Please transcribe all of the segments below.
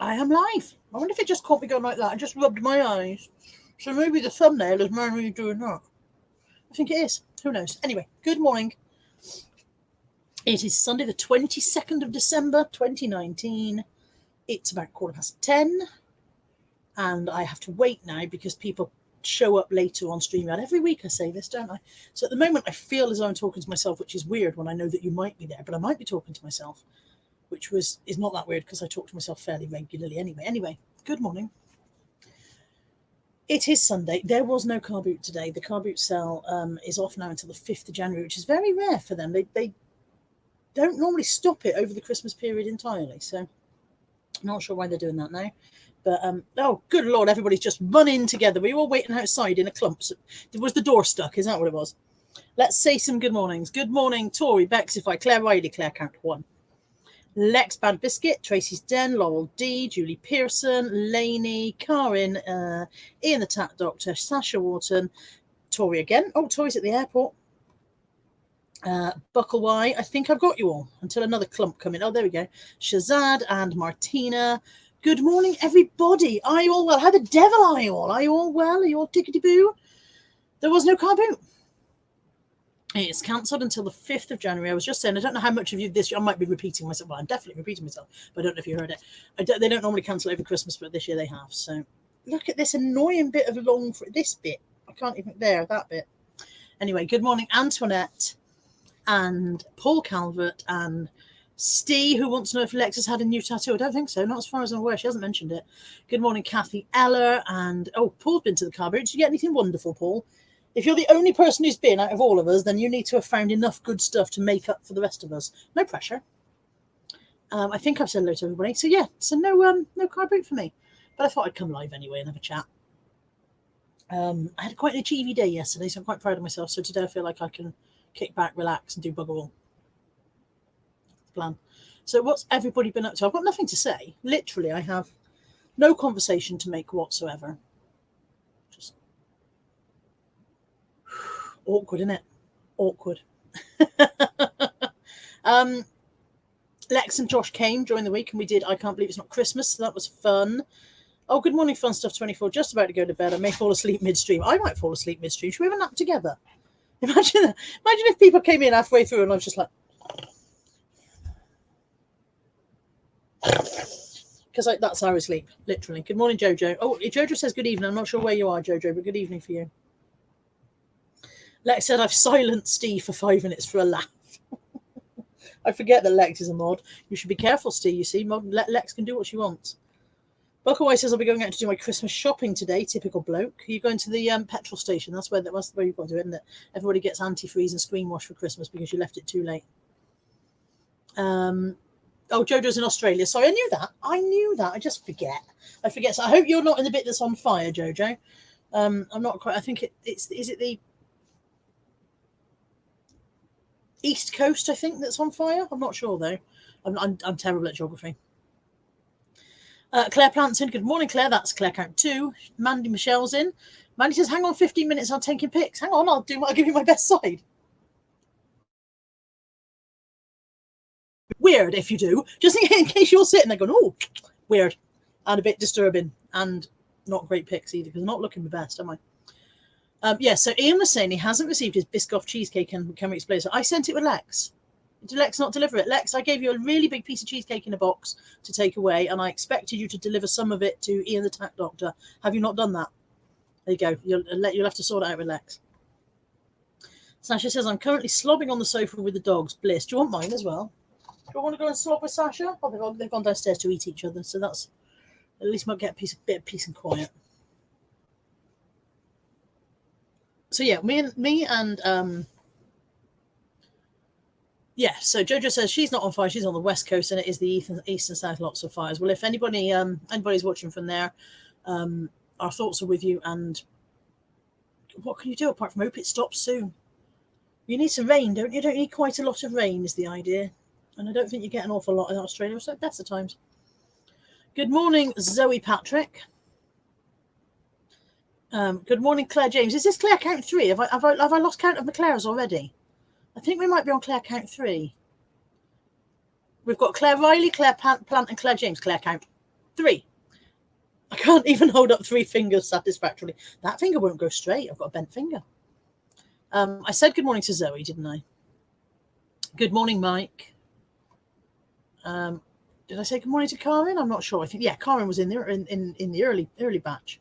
I am live. I wonder if it just caught me going like that. I just rubbed my eyes. So maybe the thumbnail is manually doing that. I think it is. Who knows? Anyway, good morning. It is Sunday the 22nd of December 2019. It's about 10:15. And I have to wait now because people show up later on StreamYard. Every week I say this, don't I? So at the moment I feel as though I'm talking to myself, which is weird when I know that you might be there. But I might be talking to myself, which is not that weird because I talk to myself fairly regularly anyway. Anyway, good morning. It is Sunday. There was no car boot today. The car boot sale is off now until the 5th of January, which is very rare for them. They don't normally stop it over the Christmas period entirely. So I'm not sure why they're doing that now. But, oh, good Lord, everybody's just run in together. We were all waiting outside in a clump. So, was the door stuck? Is that what it was? Let's say some good mornings. Good morning, Tori, Bexify, Claire Riley, Claire Count 1. Lex Bad Biscuit, Tracy's Den, Laurel D, Julie Pearson, Lainey, Karin, Ian the Tat Doctor, Sasha Wharton, Tori again. Oh, Tori's at the airport. Buckle Y, I think I've got you all until another clump come in. Oh, there we go. Shazad and Martina. Good morning, everybody. Are you all well? How the devil are you all? Are you all well? Are you all tickety-boo? There was no car boot. It's cancelled until the 5th of January. I was just saying, I don't know how much of you this year, I might be repeating myself. Well, I'm definitely repeating myself, but I don't know if you heard it. They don't normally cancel over Christmas, but this year they have. So look at this annoying bit of this bit. I can't even, that bit. Anyway, good morning, Antoinette and Paul Calvert and Steve, who wants to know if Lex has had a new tattoo. I don't think so, not as far as I'm aware. She hasn't mentioned it. Good morning, Kathy Eller. And, Paul's been to the car boot. Did you get anything wonderful, Paul? If you're the only person who's been out of all of us, then you need to have found enough good stuff to make up for the rest of us. No pressure. I think I've said hello to everybody. So yeah, so no car boot for me. But I thought I'd come live anyway and have a chat. I had quite an achievey day yesterday, so I'm quite proud of myself. So today I feel like I can kick back, relax, and do bugger all. Plan. So what's everybody been up to? I've got nothing to say. Literally, I have no conversation to make whatsoever. Awkward, isn't it? Awkward. Lex and Josh came during the week and we did I Can't Believe It's Not Christmas, so that was fun. Oh, good morning, Fun Stuff 24. Just about to go to bed. I may fall asleep midstream. I might fall asleep midstream. Should we have a nap together? Imagine that. Imagine if people came in halfway through and I was just like, because that's how I sleep, literally. Good morning, Jojo. Oh, Jojo says good evening. I'm not sure where you are, Jojo, but good evening for you. Lex said, I've silenced Steve for 5 minutes for a laugh. I forget that Lex is a mod. You should be careful, Steve. You see, Lex can do what she wants. Buckaway says, I'll be going out to do my Christmas shopping today. Typical bloke. Are you going to the petrol station? That's where you've got to do it, isn't it? Everybody gets antifreeze and screen wash for Christmas because you left it too late. Jojo's in Australia. Sorry, I knew that. I just forget. I forget. So I hope you're not in the bit that's on fire, Jojo. I'm not quite. I think is it the East Coast, I think, that's on fire. I'm not sure though. I'm terrible at geography. Claire Planton, good morning, Claire. That's Claire Count 2. Mandy Michelle's in. Mandy says, hang on 15 minutes, I'll take your pics. Hang on, I'll give you my best side. Weird if you do. Just in case you're sitting there going, oh, weird. And a bit disturbing. And not great pics either, because I'm not looking the best, am I? So Ian was saying he hasn't received his Biscoff cheesecake and can we explain? So I sent it with Lex. Did Lex not deliver it? Lex, I gave you a really big piece of cheesecake in a box to take away, and I expected you to deliver some of it to Ian the Tat Doctor. Have you not done that? There you go. You'll have to sort it out with Lex. Sasha says, I'm currently slobbing on the sofa with the dogs. Bliss. Do you want mine as well? Do you want to go and slob with Sasha? Oh, they've gone downstairs to eat each other, so that's at least might get a bit of peace and quiet. So yeah, me and so Jojo says she's not on fire, she's on the west coast, and it is the east and south lots of fires. Well, if anybody's watching from there, our thoughts are with you, and what can you do apart from hope it stops soon? You need some rain, don't you? Don't you need quite a lot of rain is the idea. And I don't think you get an awful lot in Australia, so better times. Good morning, Zoe Patrick. Good morning, Claire James. Is this Claire Count 3? Have I lost count of the Claires already? I think we might be on Claire Count 3. We've got Claire Riley, Claire Plant, and Claire James. Claire Count. 3. I can't even hold up 3 fingers satisfactorily. That finger won't go straight. I've got a bent finger. I said good morning to Zoe, didn't I? Good morning, Mike. Did I say good morning to Karen? I'm not sure. I think, yeah, Karen was in there in the early batch.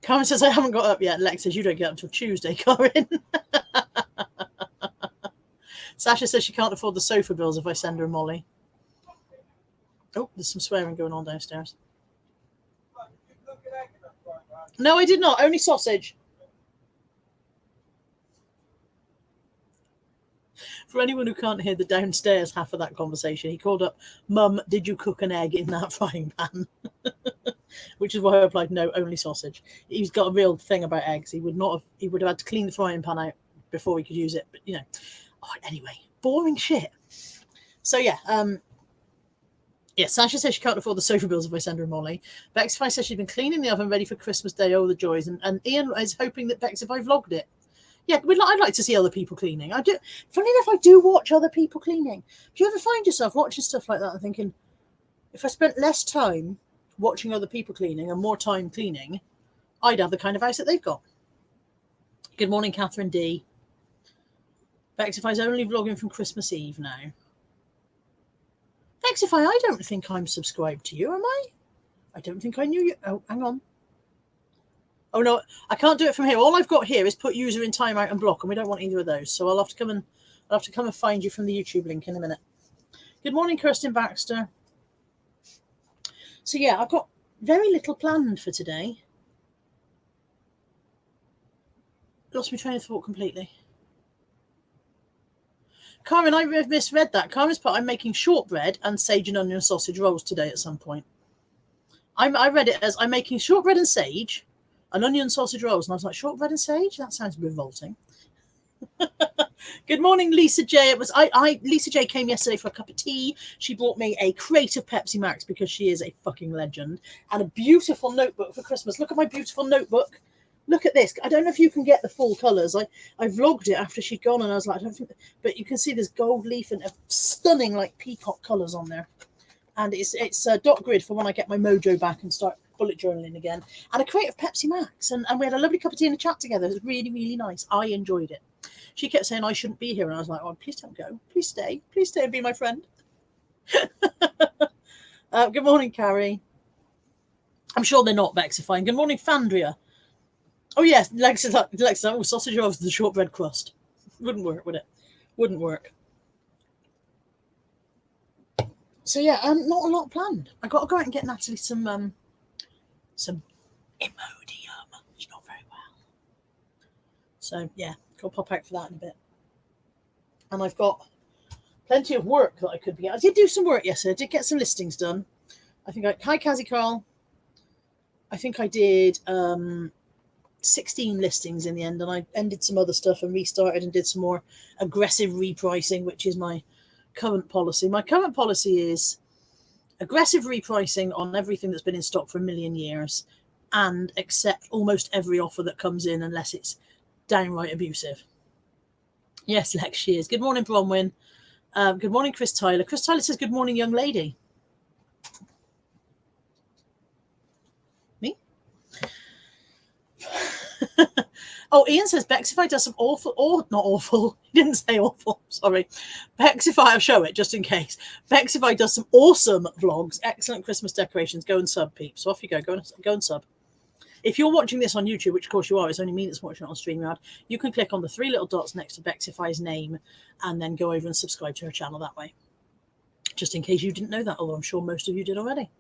Karen says, I haven't got up yet. Lex says, you don't get up until Tuesday, Karen. Sasha says she can't afford the sofa bills if I send her Molly. Oh, there's some swearing going on downstairs. No, I did not. Only sausage. For anyone who can't hear the downstairs half of that conversation, he called up, Mum, did you cook an egg in that frying pan? Which is why I replied, no, only sausage. He's got a real thing about eggs. He would have had to clean the frying pan out before he could use it. But, anyway, boring shit. So, yeah, Sasha says she can't afford the sofa bills if I send her Molly. Bexify says she's been cleaning the oven ready for Christmas Day. Oh, the joys. And Ian is hoping that Bexify vlogged it. Yeah, I'd like to see other people cleaning. I do. Funny enough, I do watch other people cleaning. Do you ever find yourself watching stuff like that and thinking, if I spent less time watching other people cleaning and more time cleaning, I'd have the kind of house that they've got. Good morning, Catherine D. Bexify's only vlogging from Christmas Eve now. Bexify, I don't think I'm subscribed to you, am I? I don't think I knew you. Oh, hang on. Oh, no, I can't do it from here. All I've got here is put user in timeout and block, and we don't want either of those. So I'll have to come and find you from the YouTube link in a minute. Good morning, Kirsten Baxter. So, yeah, I've got very little planned for today. Lost my train of thought completely. Karen, I misread that. Karen's put, I'm making shortbread and sage and onion sausage rolls today at some point. I read it as I'm making shortbread and sage and onion sausage rolls. And I was like, shortbread and sage? That sounds revolting. Good morning, Lisa J. Lisa J came yesterday for a cup of tea. She brought me a crate of Pepsi Max because she is a fucking legend, and a beautiful notebook for Christmas. Look at my beautiful notebook. Look at this. I don't know if you can get the full colours. I vlogged it after she'd gone, and I was like, I don't think, but you can see there's gold leaf and stunning like peacock colours on there. And it's a dot grid for when I get my mojo back and start bullet journaling again. And a crate of Pepsi Max, and we had a lovely cup of tea and a chat together. It was really, really nice. I enjoyed it. She kept saying I shouldn't be here, and I was like, oh, please don't go. Please stay and be my friend. Good morning, Carrie. I'm sure they're not Bexifying. Good morning, Fandria. Oh, yes, Lex, sausage rolls with the shortbread crust. Wouldn't work, would it? Wouldn't work. So, yeah, not a lot planned. I got to go out and get Natalie some Imodium. She's not very well. So, yeah, go pop out for that in a bit. And I've got plenty of work that I could be. I did do some work yesterday. I did get some listings done. Hi, Kazi Carl. I think I did 16 listings in the end, and I ended some other stuff and restarted and did some more aggressive repricing, which is my current policy. My current policy is aggressive repricing on everything that's been in stock for a million years and accept almost every offer that comes in unless it's downright abusive. Yes, Lex, she is. Good morning, Bronwyn. Good morning, Chris Tyler. Chris Tyler says, good morning, young lady. Me? Oh, Ian says Bexify does some not awful. He didn't say awful. Sorry. Bexify, I'll show it just in case. Bexify does some awesome vlogs, excellent Christmas decorations. Go and sub, peeps. So off you go. Go and sub. If you're watching this on YouTube, which of course you are, it's only me that's watching it on StreamYard, you can click on the 3 little dots next to Bexify's name and then go over and subscribe to her channel that way. Just in case you didn't know that, although I'm sure most of you did already.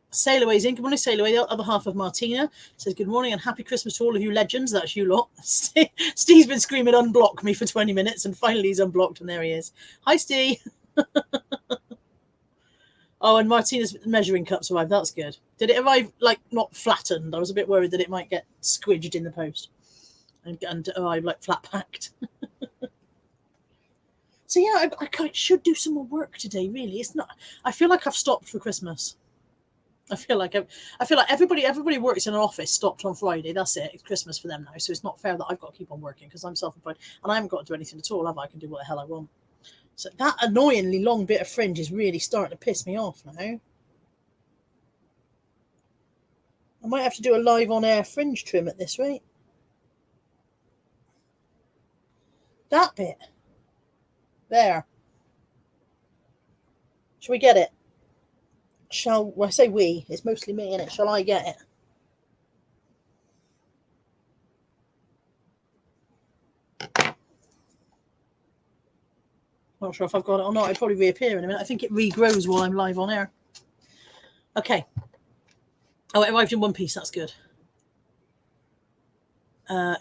Sailaway's in. Good morning, Sailaway. The other half of Martina says, good morning and happy Christmas to all of you legends. That's you lot. Steve's been screaming unblock me for 20 minutes and finally he's unblocked and there he is. Hi, Steve. Oh, and Martina's measuring cups arrived. That's good. Did it arrive, like, not flattened? I was a bit worried that it might get squidged in the post and arrive, like, flat-packed. So, yeah, I should do some more work today, really. It's not. I feel like I've stopped for Christmas. I feel like everybody works in an office stopped on Friday. That's it. It's Christmas for them now. So it's not fair that I've got to keep on working because I'm self-employed and I haven't got to do anything at all, have I? I can do what the hell I want. So that annoyingly long bit of fringe is really starting to piss me off now. I might have to do a live on air fringe trim at this rate. That bit. There. Shall we get it? Well, I say we, it's mostly me, innit? Shall I get it? Not sure if I've got it or not. It'll probably reappear in a minute. I think it regrows while I'm live on air. Okay. Oh, it arrived in one piece. That's good.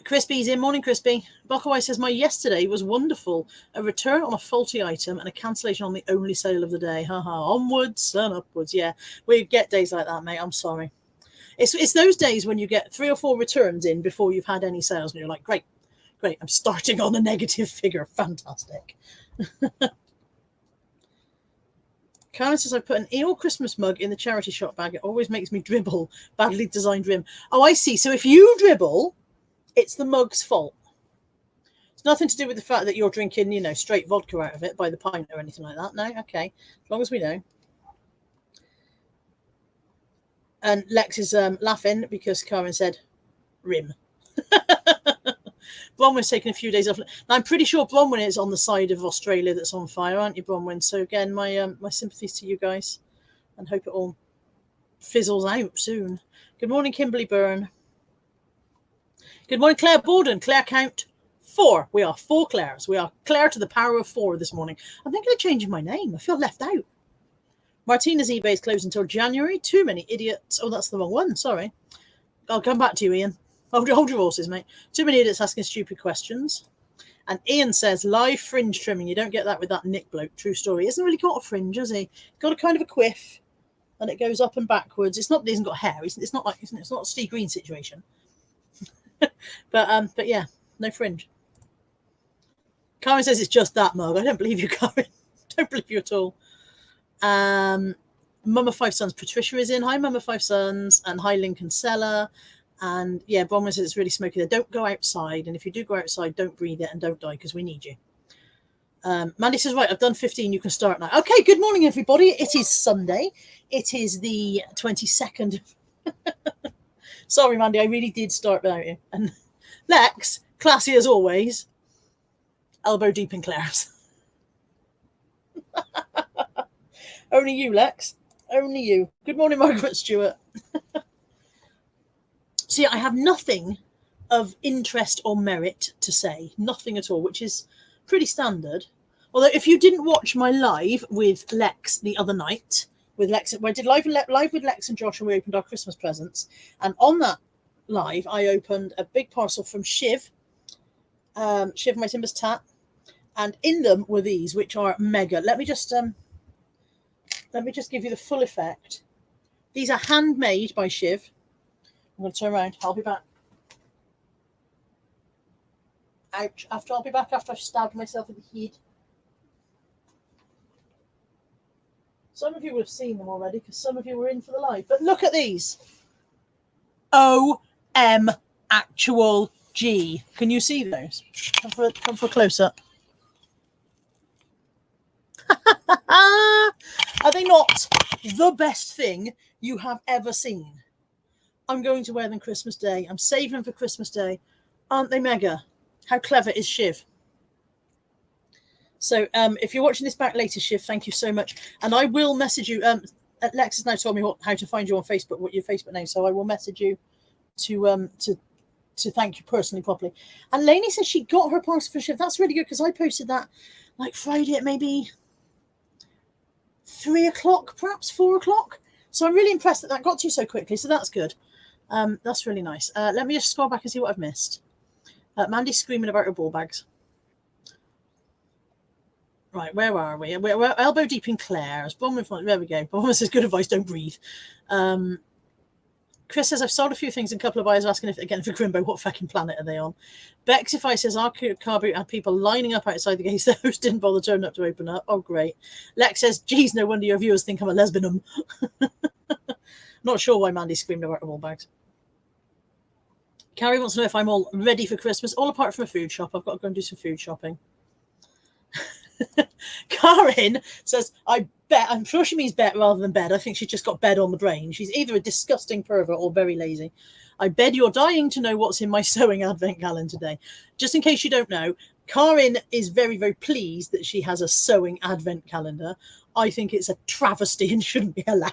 Crispy's in. Morning, Crispy. Buckaway says, my yesterday was wonderful. A return on a faulty item and a cancellation on the only sale of the day. Haha. Onwards and upwards. Yeah, we get days like that, mate. I'm sorry. It's those days when you get 3 or 4 returns in before you've had any sales and you're like, great. I'm starting on a negative figure. Fantastic. Karen says, I put an Eeyore Christmas mug in the charity shop bag. It always makes me dribble. Badly designed rim. Oh, I see. So if you dribble, it's the mug's fault. It's nothing to do with the fact that you're drinking, straight vodka out of it by the pint or anything like that. No? Okay. As long as we know. And Lex is laughing because Karen said, rim. Bronwyn's taking a few days off. Now, I'm pretty sure Bronwyn is on the side of Australia that's on fire, aren't you, Bronwyn? So again, my sympathies to you guys, and hope it all fizzles out soon. Good morning, Kimberly Byrne. Good morning, Claire Borden. Claire count 4. We are 4 Claires. We are Claire to the power of 4 this morning. I'm thinking of changing my name. I feel left out. Martina's eBay is closed until January. Too many idiots. Oh, that's the wrong one. Sorry. I'll come back to you, Ian. Hold your horses, mate. Too many idiots asking stupid questions. And Ian says, live fringe trimming. You don't get that with that Nick bloke. True story. He hasn't really got a fringe, has he? Got a kind of a quiff, and it goes up and backwards. It's not that he hasn't got hair. It's not like, it's not a Steve Green situation. But yeah, no fringe. Karen says it's just that mug. I don't believe you, Karen. Don't believe you at all. Mama Five Sons Patricia is in. Hi, Mama Five Sons, and hi, Lincoln Seller. And yeah, Bronwyn says it's really smoky there. Don't go outside, and if you do go outside, don't breathe it and don't die because we need you. Mandy says, right, I've done 15. You can start now. Okay, good morning, everybody. It is Sunday. It is the 22nd. Sorry, Mandy, I really did start without you. And Lex, classy as always, elbow deep in Claire's. Only you, Lex. Only you. Good morning, Margaret Stewart. See, I have nothing of interest or merit to say. Nothing at all, which is pretty standard. Although if you didn't watch my live with Lex the other night, where I did live with Lex and Josh, and we opened our Christmas presents. And on that live, I opened a big parcel from Shiv, Shiv My Timbers Tat, and in them were these, which are mega. Let me just give you the full effect. These are handmade by Shiv. I'm going to turn around. I'll be back. Ouch. I'll be back after I've stabbed myself in the head. Some of you will have seen them already because some of you were in for the live. But look at these. O-M actual G. Can you see those? Come for a close-up. Are they not the best thing you have ever seen? I'm going to wear them Christmas Day. I'm saving them for Christmas Day. Aren't they mega? How clever is Shiv? So if you're watching this back later, Shiv, thank you so much. And I will message you. Lex has now told me how to find you on Facebook, what your Facebook name. So I will message you to thank you personally properly. And Lainey says she got her parcel for Shiv. That's really good because I posted that like Friday at maybe 3 o'clock, perhaps 4 o'clock. So I'm really impressed that got to you so quickly. So that's good. That's really nice. Let me just scroll back and see what I've missed. Mandy's screaming about her ball bags. Right, where are we? We're elbow deep in Claire's. There we go. Bomber says, good advice, don't breathe. Chris says, I've sold a few things and a couple of buyers are asking if again for Grimbo, what fucking planet are they on? Bexify says, our car boot had people lining up outside the gates. The host didn't bother turning up to open up. Oh, great. Lex says, geez, no wonder your viewers think I'm a lesbian. Not sure why Mandy screamed about her ball bags. Carrie wants to know if I'm all ready for Christmas, all apart from a food shop. I've got to go and do some food shopping. Karin says, I bet, I'm sure she means bet rather than bed. I think she's just got bed on the brain. She's either a disgusting pervert or very lazy. I bet you're dying to know what's in my sewing advent calendar today. Just in case you don't know, Karin is very, very pleased that she has a sewing advent calendar. I think it's a travesty and shouldn't be allowed.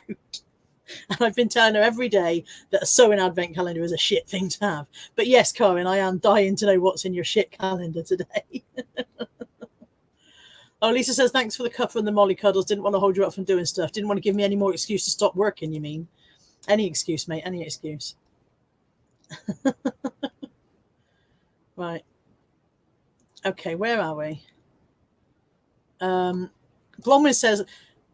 And I've been telling her every day that a sewing advent calendar is a shit thing to have. But yes, Karin, I am dying to know what's in your shit calendar today. Oh, Lisa says, thanks for the cuppa and the molly cuddles. Didn't want to hold you up from doing stuff. Didn't want to give me any more excuse to stop working, you mean? Any excuse, mate. Any excuse. Right. Okay, where are we? Blomwyn says,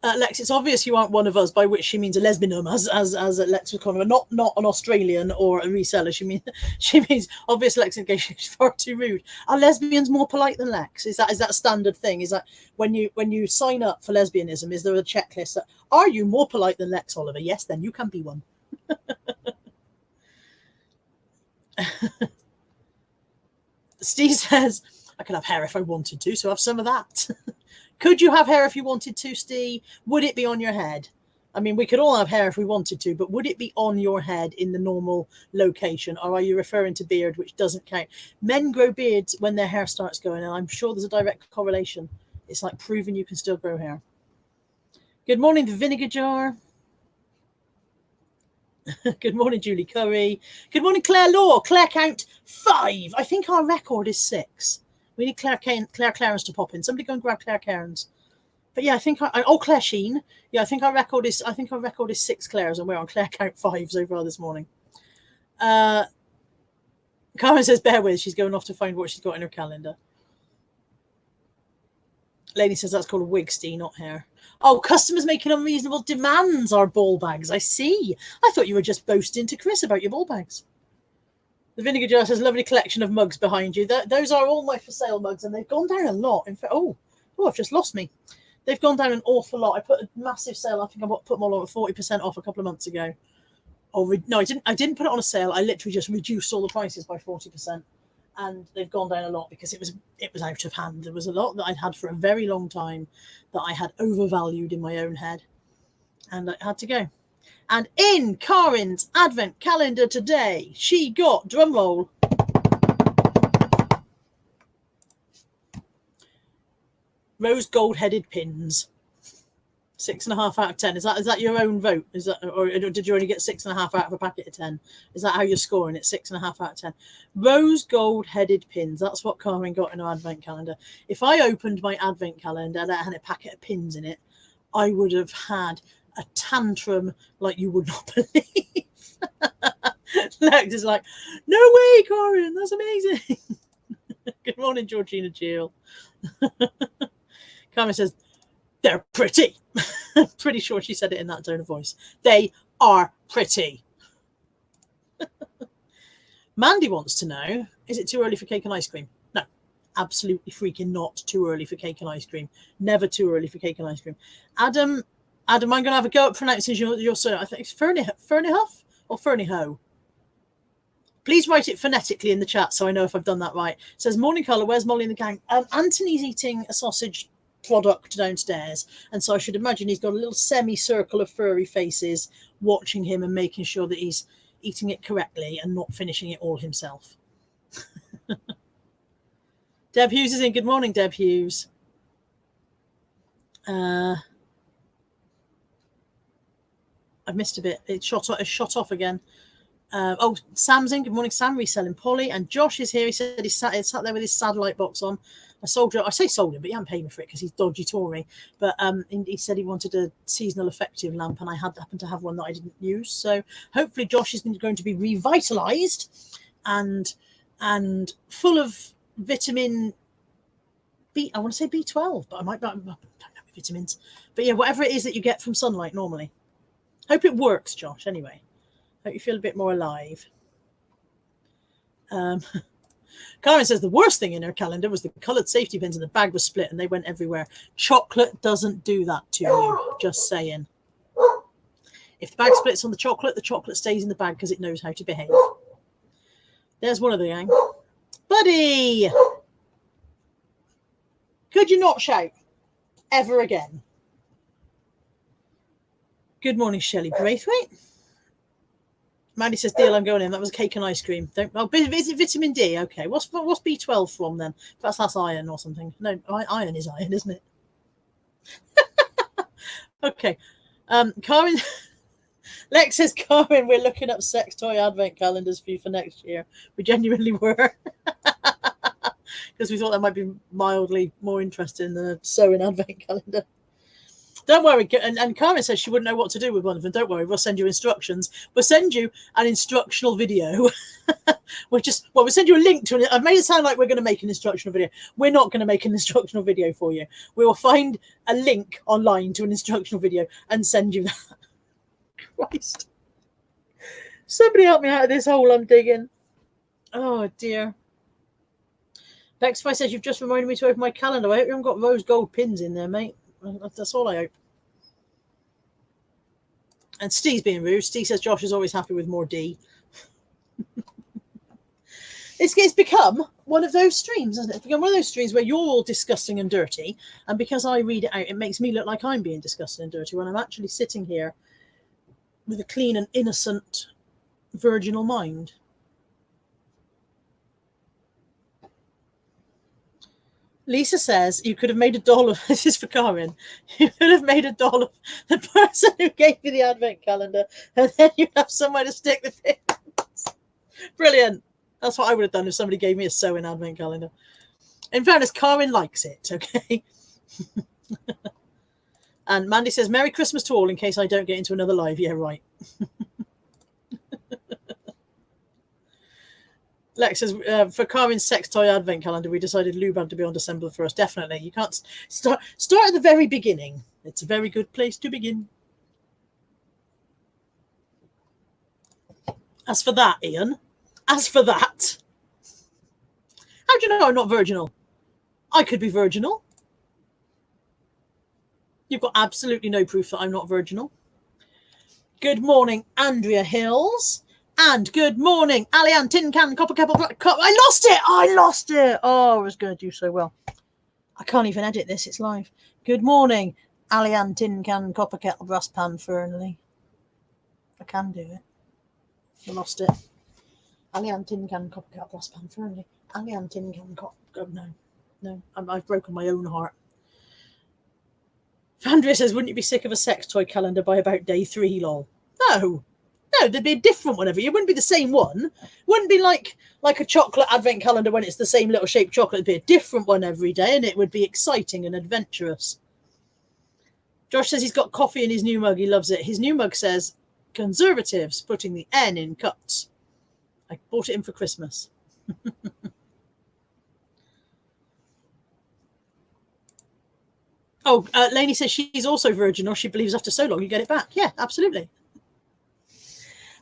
Lex, it's obvious you aren't one of us, by which she means a lesbianum, as Lex was calling her, not an Australian or a reseller. She means obvious Lex engagement is far too rude. Are lesbians more polite than Lex? Is that a standard thing? Is that when you sign up for lesbianism, is there a checklist that are you more polite than Lex, Oliver? Yes, then you can be one. Steve says, I could have hair if I wanted to, so have some of that. Could you have hair if you wanted to, Steve? Would it be on your head? I mean, we could all have hair if we wanted to, but would it be on your head in the normal location? Or are you referring to beard, which doesn't count? Men grow beards when their hair starts going, and I'm sure there's a direct correlation. It's like proving you can still grow hair. Good morning, the vinegar jar. Good morning, Julie Curry. Good morning, Claire Law. Claire count 5. I think our record is 6. We need Claire Clarence to pop in. Somebody go and grab Claire Clarence. But yeah, I think Claire Sheen. Yeah, I think our record is 6 Claires, and we're on Claire count 5 so far this morning. Carmen says, bear with, she's going off to find what she's got in her calendar. Lady says that's called a wig, Steve, not hair. Oh, customers making unreasonable demands are ball bags. I see. I thought you were just boasting to Chris about your ball bags. The vinegar jar says, lovely collection of mugs behind you. Those are all my for sale mugs, and they've gone down a lot. In fact, I've just lost me. They've gone down an awful lot. I put a massive sale. I think I put them all on 40% off a couple of months ago. No, I didn't put it on a sale. I literally just reduced all the prices by 40. And they've gone down a lot because it was out of hand. There was a lot that I'd had for a very long time that I had overvalued in my own head, and I had to go. And in Karin's advent calendar today, she got, drumroll, rose gold-headed pins. 6.5 out of 10. Is that your own vote? Is that, or did you only get 6.5 out of a packet of 10? Is that how you're scoring it? 6.5 out of 10. Rose gold-headed pins. That's what Karin got in her advent calendar. If I opened my advent calendar and I had a packet of pins in it, I would have had a tantrum like you would not believe. Lex is like, no way, Karin, that's amazing. Good morning, Georgina Jill. Karin says, they're pretty. Pretty sure she said it in that tone of voice. They are pretty. Mandy wants to know, is it too early for cake and ice cream? No, absolutely freaking not too early for cake and ice cream. Never too early for cake and ice cream. Adam, I'm going to have a go at pronouncing your surname. I think it's Fernihuff or Ferniho. Please write it phonetically in the chat so I know if I've done that right. It says, morning colour, where's Molly and the gang? Anthony's eating a sausage product downstairs, and so I should imagine he's got a little semicircle of furry faces watching him and making sure that he's eating it correctly and not finishing it all himself. Deb Hughes is in. Good morning, Deb Hughes. I missed a bit. It shot off again. Sam's in. Good morning, Sam. Reselling Polly. And Josh is here. He said he sat there with his satellite box on. I sold him, but he hadn't paid me for it because he's dodgy Tory. But he said he wanted a seasonal effective lamp, and I happened to have one that I didn't use. So hopefully Josh is going to be revitalized and full of vitamin B. I want to say B12, but I might not know vitamins. But yeah, whatever it is that you get from sunlight normally. Hope it works, Josh. Anyway, hope you feel a bit more alive. Karen says the worst thing in her calendar was the coloured safety pins and the bag was split and they went everywhere. Chocolate doesn't do that to you. Just saying. If the bag splits on the chocolate stays in the bag because it knows how to behave. There's one of the gang. Buddy! Could you not shout? ever again. Good morning, Shelley Braithwaite. Mandy says, deal, I'm going in. That was cake and ice cream. Is it vitamin D? Okay. What's B12 from then? That's iron or something. No, iron is iron, isn't it? Okay. Carmen, Lex says, Carmen, we're looking up sex toy advent calendars for you for next year. We genuinely were. Because we thought that might be mildly more interesting than a sewing advent calendar. Don't worry. And Carmen says she wouldn't know what to do with one of them. Don't worry. We'll send you instructions. We'll send you an instructional video. We'll send you a link to it. I've made it sound like we're going to make an instructional video. We're not going to make an instructional video for you. We will find a link online to an instructional video and send you that. Christ. Somebody help me out of this hole I'm digging. Oh, dear. Bexify says, you've just reminded me to open my calendar. I hope you haven't got rose gold pins in there, mate. That's all I hope. And Steve's being rude. Steve says Josh is always happy with more D. It's become one of those streams, hasn't it? It's become one of those streams where you're all disgusting and dirty, and because I read it out, it makes me look like I'm being disgusting and dirty when I'm actually sitting here with a clean and innocent, virginal mind. Lisa says you could have made a doll of, this is for Karen, you could have made a doll of the person who gave you the advent calendar, and then you have somewhere to stick the pins. Brilliant. That's what I would have done if somebody gave me a sewing advent calendar. In fairness, Karen likes it, okay? And Mandy says, Merry Christmas to all in case I don't get into another live. Yeah, right. Lex says, for Carmen's sex toy advent calendar, we decided lube had to be on December 1st. Definitely. You can't start at the very beginning. It's a very good place to begin. As for that, Ian, how do you know I'm not virginal? I could be virginal. You've got absolutely no proof that I'm not virginal. Good morning, Andrea Hills. And good morning, Alian Tin Can Copper Kettle. I lost it. Oh, I was going to do so well. I can't even edit this. It's live. Good morning, Alian Tin Can Copper Kettle Brass Pan Fernley. I can do it. I lost it. Alian Tin Can Copper Kettle Brass Pan Fernley. Alian Tin Can Copper. Oh, no. I've broken my own heart. Andrea says, wouldn't you be sick of a sex toy calendar by about day 3, lol? No, there'd be a different one every year. It wouldn't be the same one. It wouldn't be like a chocolate advent calendar when it's the same little shaped chocolate. It'd be a different one every day, and it would be exciting and adventurous. Josh says he's got coffee in his new mug. He loves it. His new mug says, Conservatives, putting the N in cuts. I bought it in for Christmas. Oh, Lainey says she's also virginal. She believes after so long you get it back. Yeah, absolutely.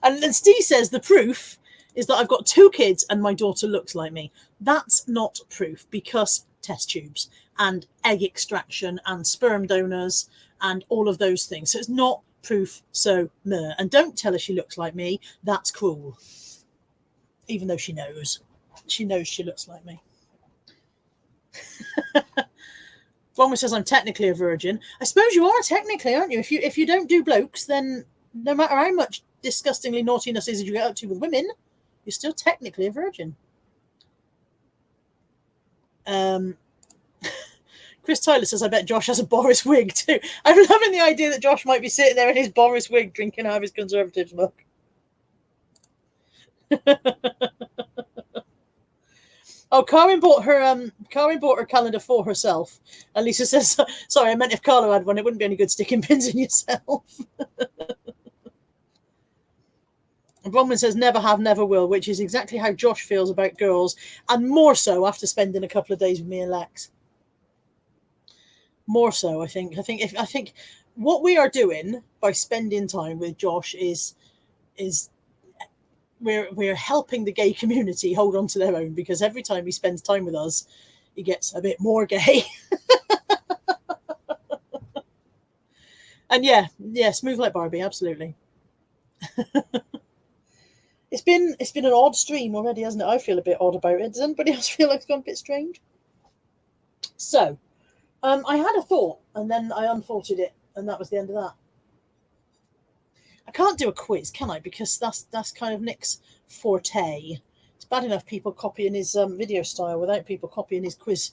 And then Steve says the proof is that I've got 2 kids and my daughter looks like me. That's not proof because test tubes and egg extraction and sperm donors and all of those things. So it's not proof. So, meh. And don't tell her she looks like me. That's cruel. Even though she knows. She knows she looks like me. Bronwyn says I'm technically a virgin. I suppose you are technically, aren't you? If you don't do blokes, then no matter how much disgustingly naughtiness is you get up to with women, you're still technically a virgin. Chris Tyler says, I bet Josh has a Boris wig too. I'm loving the idea that Josh might be sitting there in his Boris wig drinking out of his Conservatives mug. Oh, Karen bought her calendar for herself. And Lisa says, sorry, I meant if Carlo had one, it wouldn't be any good sticking pins in yourself. Bronwyn says, never have, never will, which is exactly how Josh feels about girls, and more so after spending a couple of days with me and Lex. More so, I think. I think what we are doing by spending time with Josh is we're helping the gay community hold on to their own, because every time he spends time with us, he gets a bit more gay. And yeah, smooth like Barbie, absolutely. It's been an odd stream already, hasn't it? I feel a bit odd about it. Does anybody else feel like it's gone a bit strange? So, I had a thought, and then I unthoughted it, and that was the end of that. I can't do a quiz, can I? Because that's kind of Nick's forte. It's bad enough people copying his video style without people copying his quiz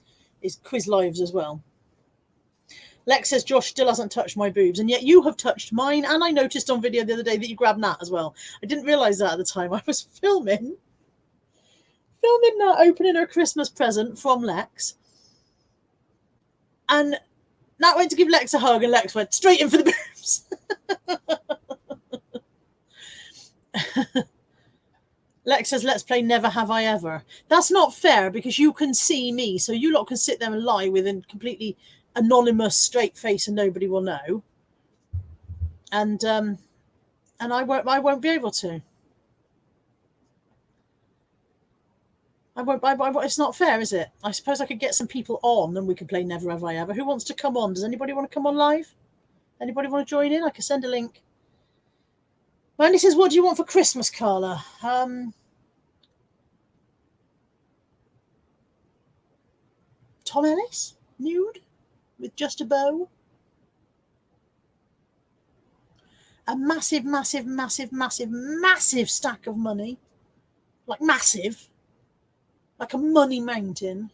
lives as well. Lex says Josh still hasn't touched my boobs, and yet you have touched mine. And I noticed on video the other day that you grabbed Nat as well. I didn't realise that at the time. I was filming Nat opening her Christmas present from Lex, and Nat went to give Lex a hug, and Lex went straight in for the boobs. Lex says, let's play Never Have I Ever. That's not fair because you can see me, so you lot can sit there and lie with a completely anonymous straight face and nobody will know. And I won't be able to. It's not fair, is it? I suppose I could get some people on and we could play Never Have I Ever. Who wants to come on? Does anybody want to come on live? Anybody want to join in? I can send a link. Mandy says, what do you want for Christmas, Carla? Tom Ellis? Nude? With just a bow? A massive, massive, massive, massive, massive stack of money. Like massive. Like a money mountain.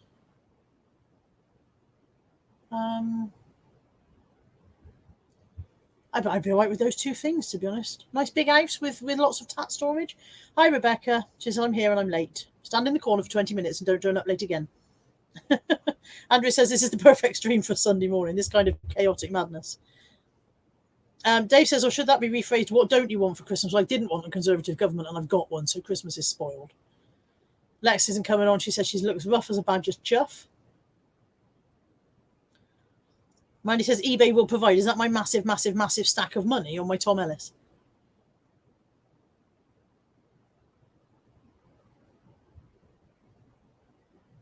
I'd be all right with those two things, to be honest. Nice big house with lots of tat storage. Hi, Rebecca. She says, I'm here and I'm late. Stand in the corner for 20 minutes and don't turn up late again. Andrew says, this is the perfect stream for Sunday morning, this kind of chaotic madness. Dave says, or should that be rephrased? What don't you want for Christmas? Well, I didn't want a Conservative government and I've got one, so Christmas is spoiled. Lex isn't coming on. She says she looks rough as a badger's chuff. Mandy says eBay will provide. Is that my massive, massive, massive stack of money or my Tom Ellis?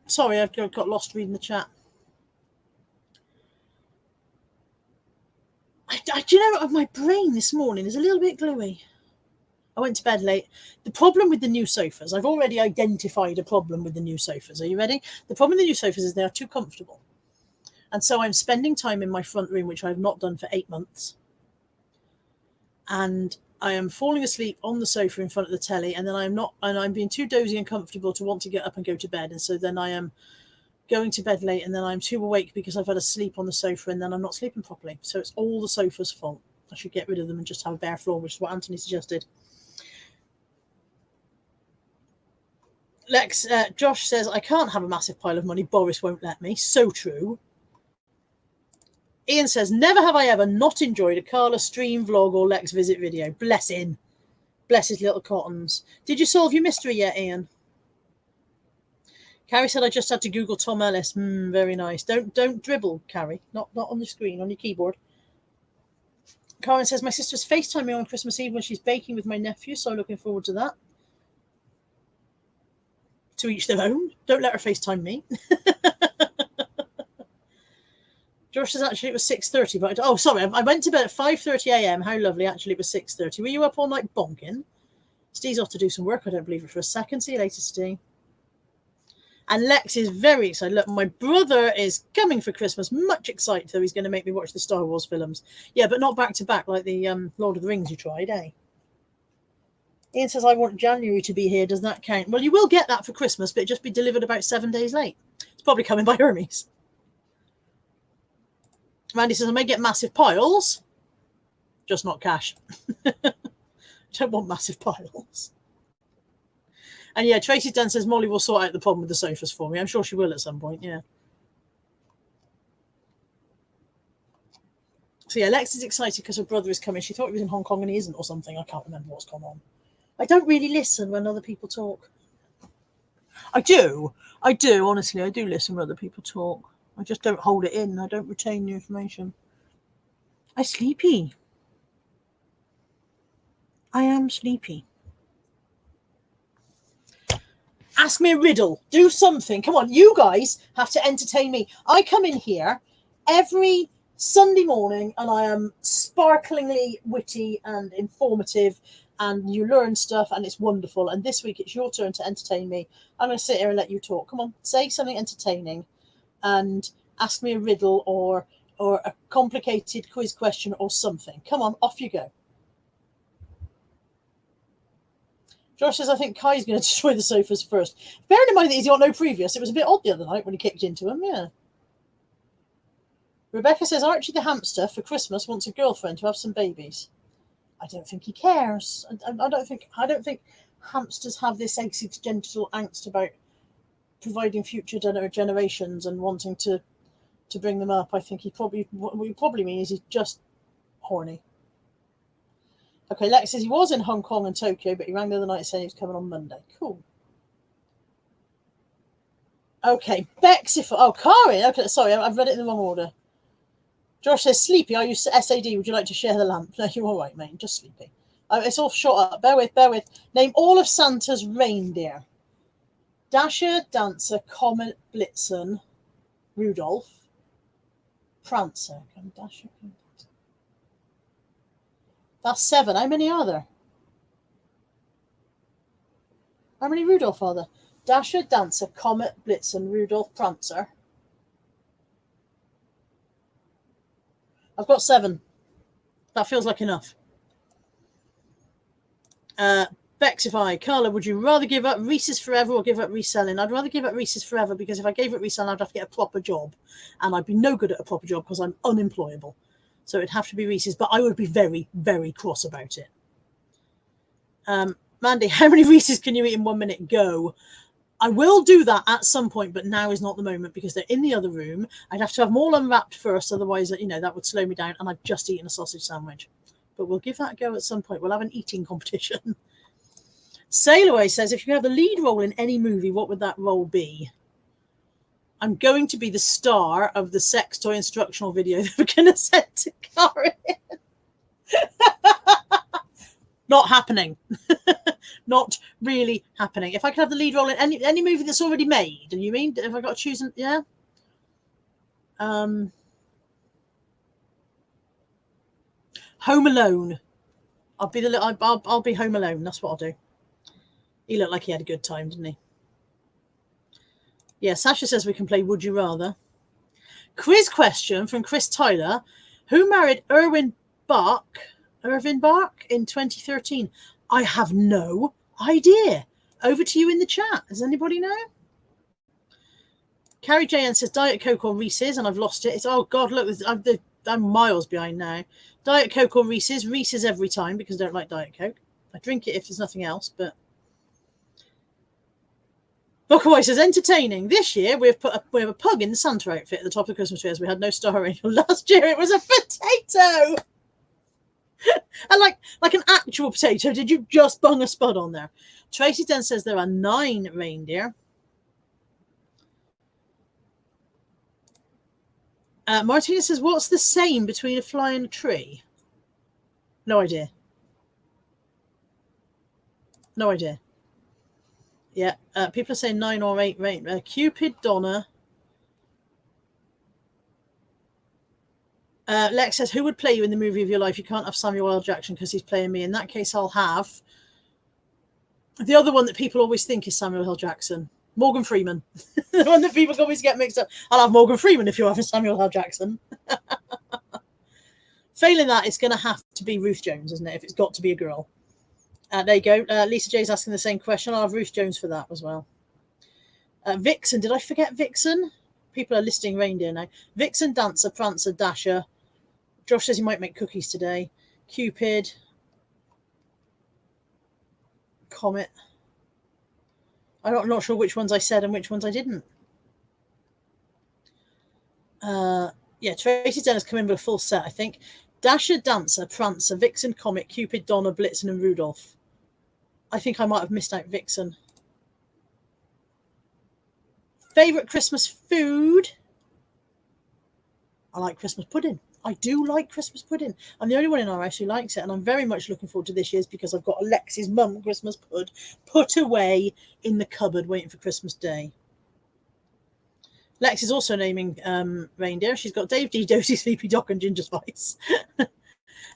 Sorry, I've got lost reading the chat. Do you know, my brain this morning is a little bit gluey. I went to bed late. The problem with the new sofas, I've already identified a problem with the new sofas. Are you ready? The problem with the new sofas is they are too comfortable. And so I'm spending time in my front room, which I've not done for 8 months. And I am falling asleep on the sofa in front of the telly, and then I'm being too dozy and comfortable to want to get up and go to bed. And so then I am going to bed late, and then I'm too awake because I've had a sleep on the sofa, and then I'm not sleeping properly. So it's all the sofa's fault. I should get rid of them and just have a bare floor, which is what Anthony suggested. Josh says, I can't have a massive pile of money. Boris won't let me. So true. Ian says, never have I ever not enjoyed a Carla stream, vlog, or Lex visit video. Bless him. Bless his little cottons. Did you solve your mystery yet, Ian? Carrie said, I just had to Google Tom Ellis. Very nice. Don't dribble, Carrie. Not on the screen, on your keyboard. Karen says, my sister's FaceTime me on Christmas Eve when she's baking with my nephew, so I'm looking forward to that. To each their own. Don't let her FaceTime me. Josh says, actually, it was 6:30. But sorry, I went to bed at 5:30 a.m. How lovely. Actually, it was 6:30. Were you up all night bonking? Steve's off to do some work. I don't believe it for a second. See you later, Steve. And Lex is very excited. Look, my brother is coming for Christmas. Much excited, though he's going to make me watch the Star Wars films. Yeah, but not back to back like the Lord of the Rings you tried, eh? Ian says, I want January to be here. Does that count? Well, you will get that for Christmas, but it'll just be delivered about 7 days late. It's probably coming by Hermes. Randy says, I may get massive piles, just not cash. Don't want massive piles. And yeah, Tracy Dunn says, Molly will sort out the problem with the sofas for me. I'm sure she will at some point, yeah. So yeah, Lex is excited because her brother is coming. She thought he was in Hong Kong and he isn't or something. I can't remember what's gone on. I don't really listen when other people talk. I do, honestly. I do listen when other people talk. I just don't hold it in. I don't retain the information. I'm sleepy. I am sleepy. Ask me a riddle. Do something. Come on, you guys have to entertain me. I come in here every Sunday morning and I am sparklingly witty and informative and you learn stuff and it's wonderful. And this week it's your turn to entertain me. I'm going to sit here and let you talk. Come on, say something entertaining. And ask me a riddle or a complicated quiz question or something. Come on, off you go. Josh says, I think Kai's going to destroy the sofas first. Bearing in mind that he's got no previous, it was a bit odd the other night when he kicked into them, yeah. Rebecca says, Archie the hamster for Christmas wants a girlfriend to have some babies. I don't think he cares. I don't think hamsters have this existential angst about providing future generations and wanting to bring them up. I think what he probably means is he's just horny. Okay, Lex says he was in Hong Kong and Tokyo, but he rang the other night saying he was coming on Monday. Cool. Okay, Bexify. Oh, Kari. Okay, sorry, I've read it in the wrong order. Josh says, sleepy, are you SAD? Would you like to share the lamp? No, you're all right, mate. Just sleepy. It's all shot up. Bear with. Name all of Santa's reindeer. Dasher, Dancer, Comet, Blitzen, Rudolph, Prancer. Dasher. That's 7. How many are there? How many Rudolph are there? Dasher, Dancer, Comet, Blitzen, Rudolph, Prancer. I've got 7. That feels like enough. Bexify. Carla, would you rather give up Reese's forever or give up reselling? I'd rather give up Reese's forever because if I gave up reselling, I'd have to get a proper job. And I'd be no good at a proper job because I'm unemployable. So it'd have to be Reese's, but I would be very, very cross about it. Mandy, how many Reese's can you eat in 1 minute? Go. I will do that at some point, but now is not the moment because they're in the other room. I'd have to have them all unwrapped first, otherwise, that would slow me down, and I've just eaten a sausage sandwich. But we'll give that a go at some point. We'll have an eating competition. Sail Away says, if you have the lead role in any movie, what would that role be? I'm going to be the star of the sex toy instructional video that we're going to send to Karen. Not happening. Not really happening. If I could have the lead role in any movie that's already made, and you mean if I got to choose, yeah. Home Alone. I'll be I'll be Home Alone. That's what I'll do. He looked like he had a good time, didn't he? Yeah, Sasha says we can play Would You Rather. Quiz question from Chris Tyler. Who married Irvin Bach in 2013? I have no idea. Over to you in the chat. Does anybody know? Carrie JN says Diet Coke or Reese's, and I've lost it. It's, oh God, look, I'm miles behind now. Diet Coke or Reese's. Reese's every time because I don't like Diet Coke. I drink it if there's nothing else, but... Bookaway says, entertaining. This year, we have a pug in the Santa outfit at the top of the Christmas tree as we had no star rating. Last year, it was a potato. And like an actual potato. Did you just bung a spud on there? Tracy then says there are 9 reindeer. Martina says, what's the same between a fly and a tree? No idea. No idea. Yeah, people are saying 9 or 8 reindeer. Cupid, Donna. Lex says, who would play you in the movie of your life? You can't have Samuel L. Jackson because he's playing me. In that case, I'll have the other one that people always think is Samuel L. Jackson. Morgan Freeman. The one that people always get mixed up. I'll have Morgan Freeman if you're having Samuel L. Jackson. Failing that, it's going to have to be Ruth Jones, isn't it? If it's got to be a girl. There you go. Lisa J's asking the same question. I'll have Ruth Jones for that as well. Vixen. Did I forget Vixen? People are listing reindeer now. Vixen, Dancer, Prancer, Dasher. Josh says he might make cookies today. Cupid. Comet. I'm not sure which ones I said and which ones I didn't. Yeah, Tracy Dennis come in with a full set, I think. Dasher, Dancer, Prancer, Vixen, Comet, Cupid, Donna, Blitzen, and Rudolph. I think I might have missed out Vixen. Favourite Christmas food? I like Christmas pudding. I do like Christmas pudding. I'm the only one in our house who likes it, and I'm very much looking forward to this year's because I've got Alex's mum Christmas pud put away in the cupboard waiting for Christmas Day. Lex is also naming reindeer. She's got Dave D, Dozy, Sleepy Doc, and Ginger Spice.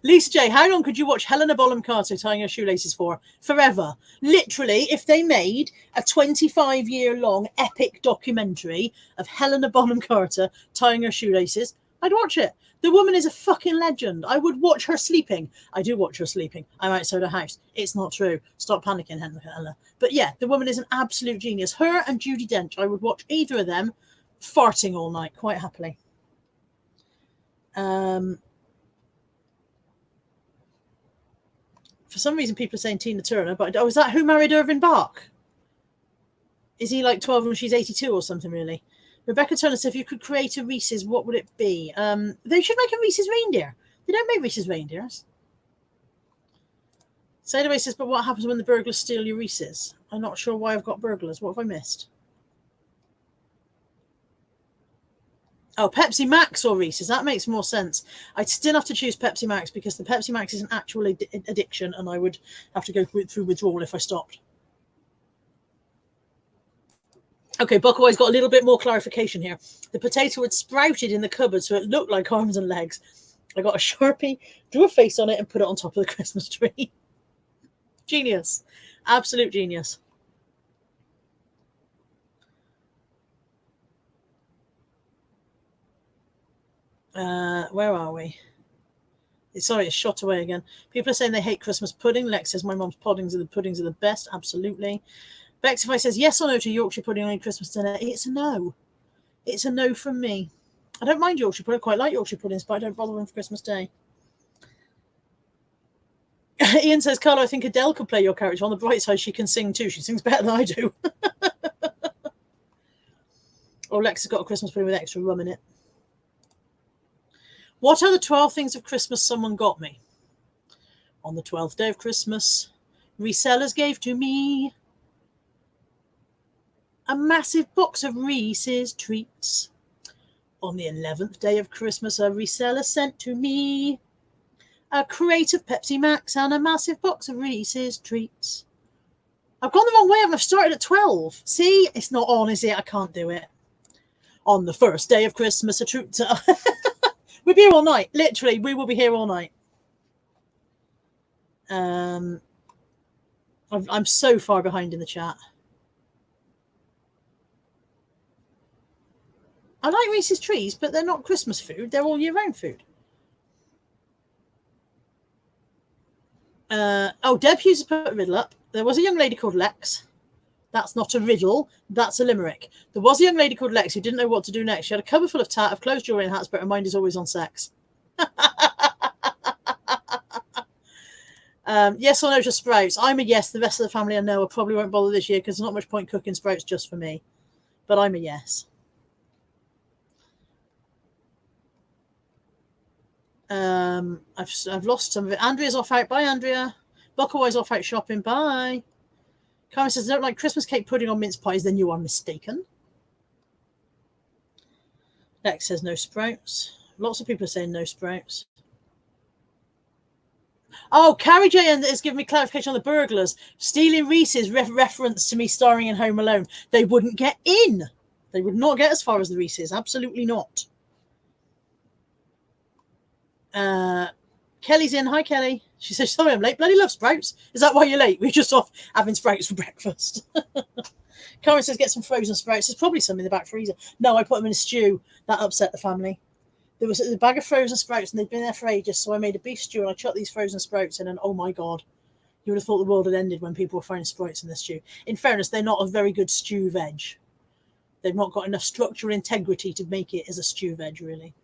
Lisa J, how long could you watch Helena Bonham Carter tying her shoelaces for? Forever. Literally, if they made a 25-year-long epic documentary of Helena Bonham Carter tying her shoelaces, I'd watch it. The woman is a fucking legend. I would watch her sleeping. I do watch her sleeping. I'm outside her house. It's not true. Stop panicking, Helena. But yeah, the woman is an absolute genius. Her and Judi Dench, I would watch either of them farting all night, quite happily. For some reason, people are saying Tina Turner, but is that Who Married Irving Bach? Is he like 12 and she's 82 or something, really? Rebecca Turner said, if you could create a Reese's, what would it be? They should make a Reese's reindeer. They don't make Reese's reindeers. Sailaway says, but what happens when the burglars steal your Reese's? I'm not sure why I've got burglars. What have I missed? Oh, Pepsi Max or Reese's. That makes more sense. I'd still have to choose Pepsi Max because the Pepsi Max is an actual addiction and I would have to go through withdrawal if I stopped. Okay, Buckaway's got a little bit more clarification here. The potato had sprouted in the cupboard, so it looked like arms and legs. I got a Sharpie, drew a face on it, and put it on top of the Christmas tree. Genius. Absolute genius. Where are we? Sorry, it's shot away again. People are saying they hate Christmas pudding. Lex says my mum's puddings are the best. Absolutely. Bexify says yes or no to Yorkshire pudding on Christmas dinner. It's a no. It's a no from me. I don't mind Yorkshire pudding. I quite like Yorkshire puddings, but I don't bother them for Christmas Day. Ian says, Carlo, I think Adele could play your character. On the bright side, she can sing too. She sings better than I do. Or Lex has got a Christmas pudding with extra rum in it. What are the 12 things of Christmas someone got me? On the 12th day of Christmas, resellers gave to me a massive box of Reese's treats. On the 11th day of Christmas, a reseller sent to me a crate of Pepsi Max and a massive box of Reese's treats. I've gone the wrong way. I've started at 12. See, it's not on, is it? I can't do it. On the first day of Christmas, a troop to... We'll be here all night. Literally, we will be here all night. I'm so far behind in the chat. I like Reese's trees, but they're not Christmas food. They're all year-round food. Deb Hughes has put a riddle up. There was a young lady called Lex. That's not a riddle. That's a limerick. There was a young lady called Lex who didn't know what to do next. She had a cupboard full of tat, of clothes, jewelry, and hats, but her mind is always on sex. Yes or no to sprouts? I'm a yes. The rest of the family I know I probably won't bother this year because there's not much point cooking sprouts just for me. But I'm a yes. I've lost some of it. Andrea's off out. Bye, Andrea. Buckaway's off out shopping. Bye. Carmen says, I don't like Christmas cake pudding on mince pies. Then you are mistaken. Lex says no sprouts. Lots of people are saying no sprouts. Oh, Carrie J has given me clarification on the burglars. Stealing Reese's reference to me starring in Home Alone. They wouldn't get in. They would not get as far as the Reese's. Absolutely not. Kelly's in. Hi, Kelly. She says, sorry, I'm late. Bloody love sprouts. Is that why you're late? We're just off having sprouts for breakfast. Karen says, get some frozen sprouts. There's probably some in the back freezer. No, I put them in a stew. That upset the family. There was a bag of frozen sprouts and they'd been there for ages. So I made a beef stew and I chucked these frozen sprouts in and oh my God, you would have thought the world had ended when people were finding sprouts in the stew. In fairness, they're not a very good stew veg. They've not got enough structural integrity to make it as a stew veg, really.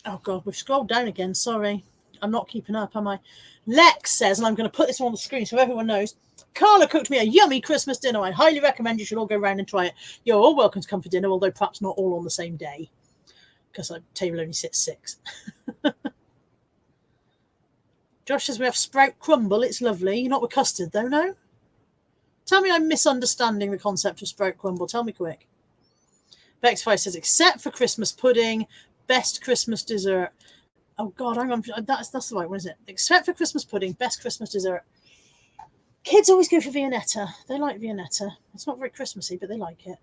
Oh God, we've scrolled down again. Sorry. I'm not keeping up, am I? Lex says, and I'm going to put this on the screen so everyone knows, Carla cooked me a yummy Christmas dinner. I highly recommend you should all go round and try it. You're all welcome to come for dinner, although perhaps not all on the same day, because our table only sits 6. Josh says we have sprout crumble. It's lovely. Not with custard, though, no? Tell me I'm misunderstanding the concept of sprout crumble. Tell me quick. Bex5 says, except for Christmas pudding, best Christmas dessert. Oh God, hang on. That's the right one, isn't it? Except for Christmas pudding, best Christmas dessert. Kids always go for Viennetta. They like Viennetta. It's not very Christmassy, but they like it.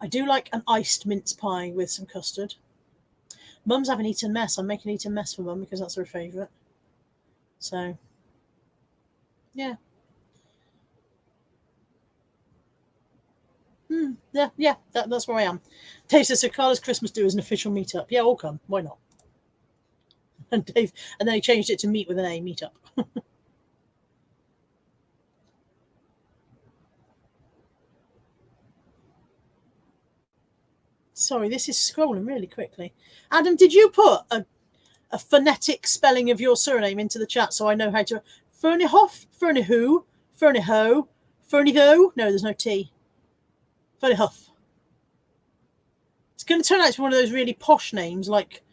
I do like an iced mince pie with some custard. Mum's having Eton mess. I'm making Eton mess for Mum because that's her favourite. So, yeah. Yeah, that's where I am. Dave says, so Carla's Christmas do is an official meetup. Yeah, all come. Why not? And Dave, and then he changed it to meet with an A, meetup. Sorry, this is scrolling really quickly. Adam, did you put a phonetic spelling of your surname into the chat so I know how to... Ferniehoff? Ferniehu? Fernieho? Fernieho? No, there's no T. Ferniehoff. It's going to turn out to be one of those really posh names like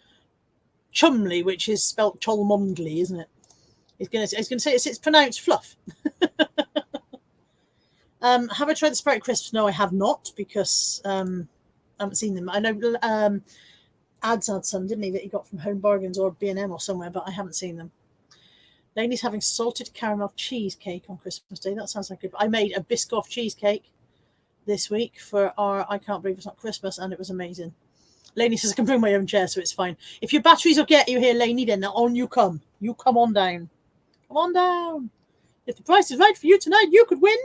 Chumley, which is spelt Cholmondley, isn't it? It's going to say it's pronounced fluff. Have I tried the Sprite Crisps? No, I have not, because I haven't seen them. I know Ads had some, didn't he, that he got from Home Bargains or B&M or somewhere, but I haven't seen them. Lainey's having salted caramel cheesecake on Christmas Day. That sounds like good. I made a Biscoff cheesecake this week for our I Can't Believe It's Not Christmas, and it was amazing. Lainey says I can bring my own chair, so it's fine. If your batteries will get you here, Lainey, then on you come. You come on down. Come on down. If the price is right for you tonight, you could win.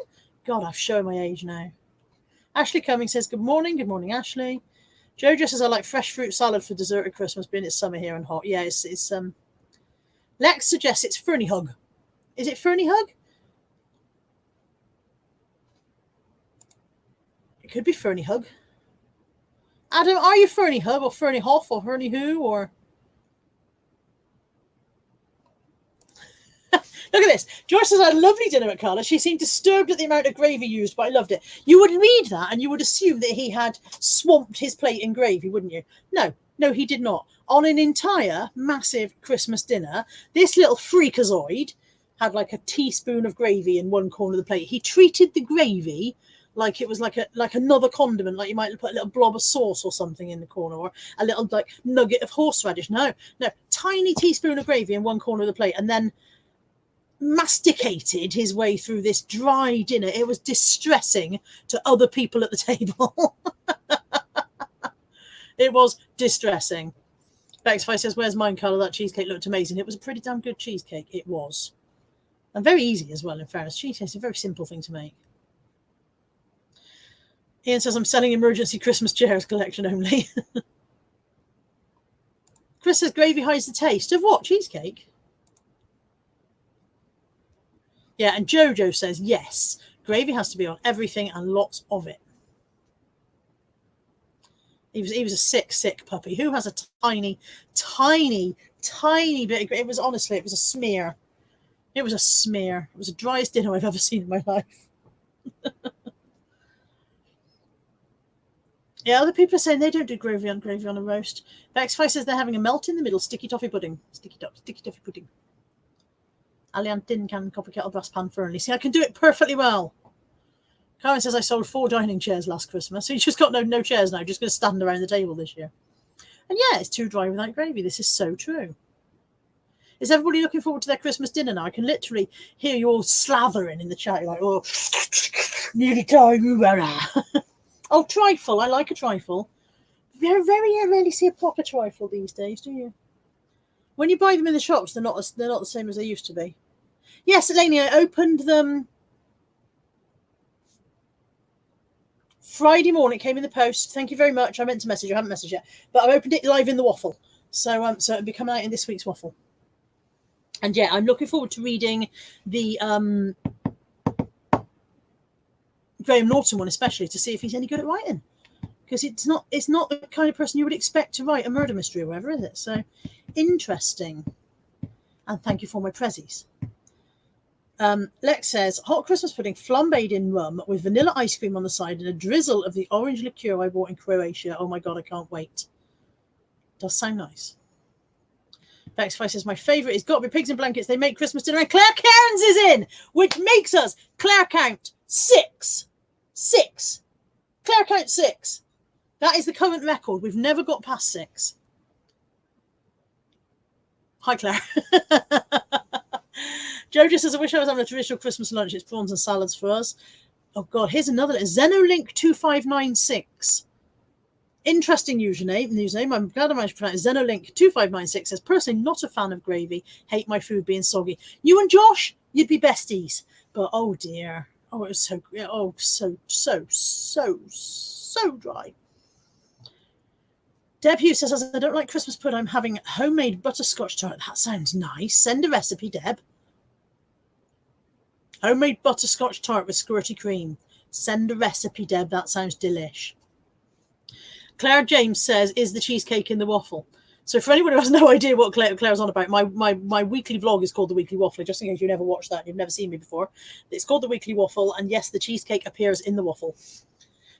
God, I've shown my age now. Ashley Cummings says, good morning. Good morning, Ashley. Jojo says, I like fresh fruit salad for dessert at Christmas, being it's summer here and hot. Yeah, it's Lex suggests it's Fernie Hug. Is it Fernie Hug? It could be Fernie Hug. Adam, are you Fernie Hug or Fernie Hoff or Fernie Who or... Look at this. George says, I had a lovely dinner at Carla. She seemed disturbed at the amount of gravy used, but I loved it. You would read that and you would assume that he had swamped his plate in gravy, wouldn't you? No, he did not. On an entire massive Christmas dinner, this little freakazoid had like a teaspoon of gravy in one corner of the plate. He treated the gravy like it was like another condiment, like you might put a little blob of sauce or something in the corner, or a little like nugget of horseradish. No, tiny teaspoon of gravy in one corner of the plate, and then masticated his way through this dry dinner. It was distressing to other people at the table. It was distressing. Bexify says, where's mine, Carla? That cheesecake looked amazing. It was a pretty damn good cheesecake. It was. And very easy as well, in fairness. Cheesecake is a very simple thing to make. Ian says, I'm selling emergency Christmas chairs collection only. Chris says, gravy hides the taste. Of what? Cheesecake? Yeah, and Jojo says, yes, gravy has to be on everything and lots of it. He was a sick puppy. Who has a tiny bit of gravy? It was honestly, it was a smear. It was a smear. It was the driest dinner I've ever seen in my life. Yeah, other people are saying they don't do gravy on a roast. Bexify says they're having a melt in the middle sticky toffee pudding. Sticky toffee pudding. Alliant tin can copper kettle brass pan Fernley. See, I can do it perfectly well. Karen says I sold 4 dining chairs last Christmas, so you just got no chairs now. Just going to stand around the table this year. And yeah, it's too dry without gravy. This is so true. Is everybody looking forward to their Christmas dinner now? I can literally hear you all slathering in the chat. You're like, oh, nearly time. Oh, trifle. I like a trifle. Very rarely see a proper trifle these days, do you? When you buy them in the shops, they're not the same as they used to be. Yes, Eleni, I opened them Friday morning. It came in the post. Thank you very much. I meant to message you. I haven't messaged yet, but I opened it live in the waffle. So it'll be coming out in this week's waffle. And yeah, I'm looking forward to reading the Graham Norton one, especially to see if he's any good at writing, because it's not the kind of person you would expect to write a murder mystery or whatever, is it? So interesting. And thank you for my prezzies. Lex says, hot Christmas pudding flambéed in rum with vanilla ice cream on the side and a drizzle of the orange liqueur I bought in Croatia. Oh my God, I can't wait. Does sound nice. Bexify says, my favourite is got to be pigs in blankets. They make Christmas dinner and Claire Cairns is in, which makes us Claire count 6. 6. Claire count 6. That is the current record. We've never got past 6. Hi, Claire. Jojo says, I wish I was having a traditional Christmas lunch. It's prawns and salads for us. Oh, God. Here's another. Zenolink 2596 Interesting username. I'm glad I managed to pronounce it. Xenolink2596 says, personally not a fan of gravy. Hate my food being soggy. You and Josh, you'd be besties. But oh dear. Oh, it was so dry. Deb Hughes says, I don't like Christmas pudding. I'm having homemade butterscotch tart. That sounds nice. Send a recipe, Deb. Homemade butterscotch tart with squirty cream. Send a recipe, Deb. That sounds delish. Claire James says, is the cheesecake in the waffle? So for anyone who has no idea what Claire's on about, my weekly vlog is called The Weekly Waffle, just in case you never watched that and you've never seen me before. It's called The Weekly Waffle, and yes, the cheesecake appears in the waffle.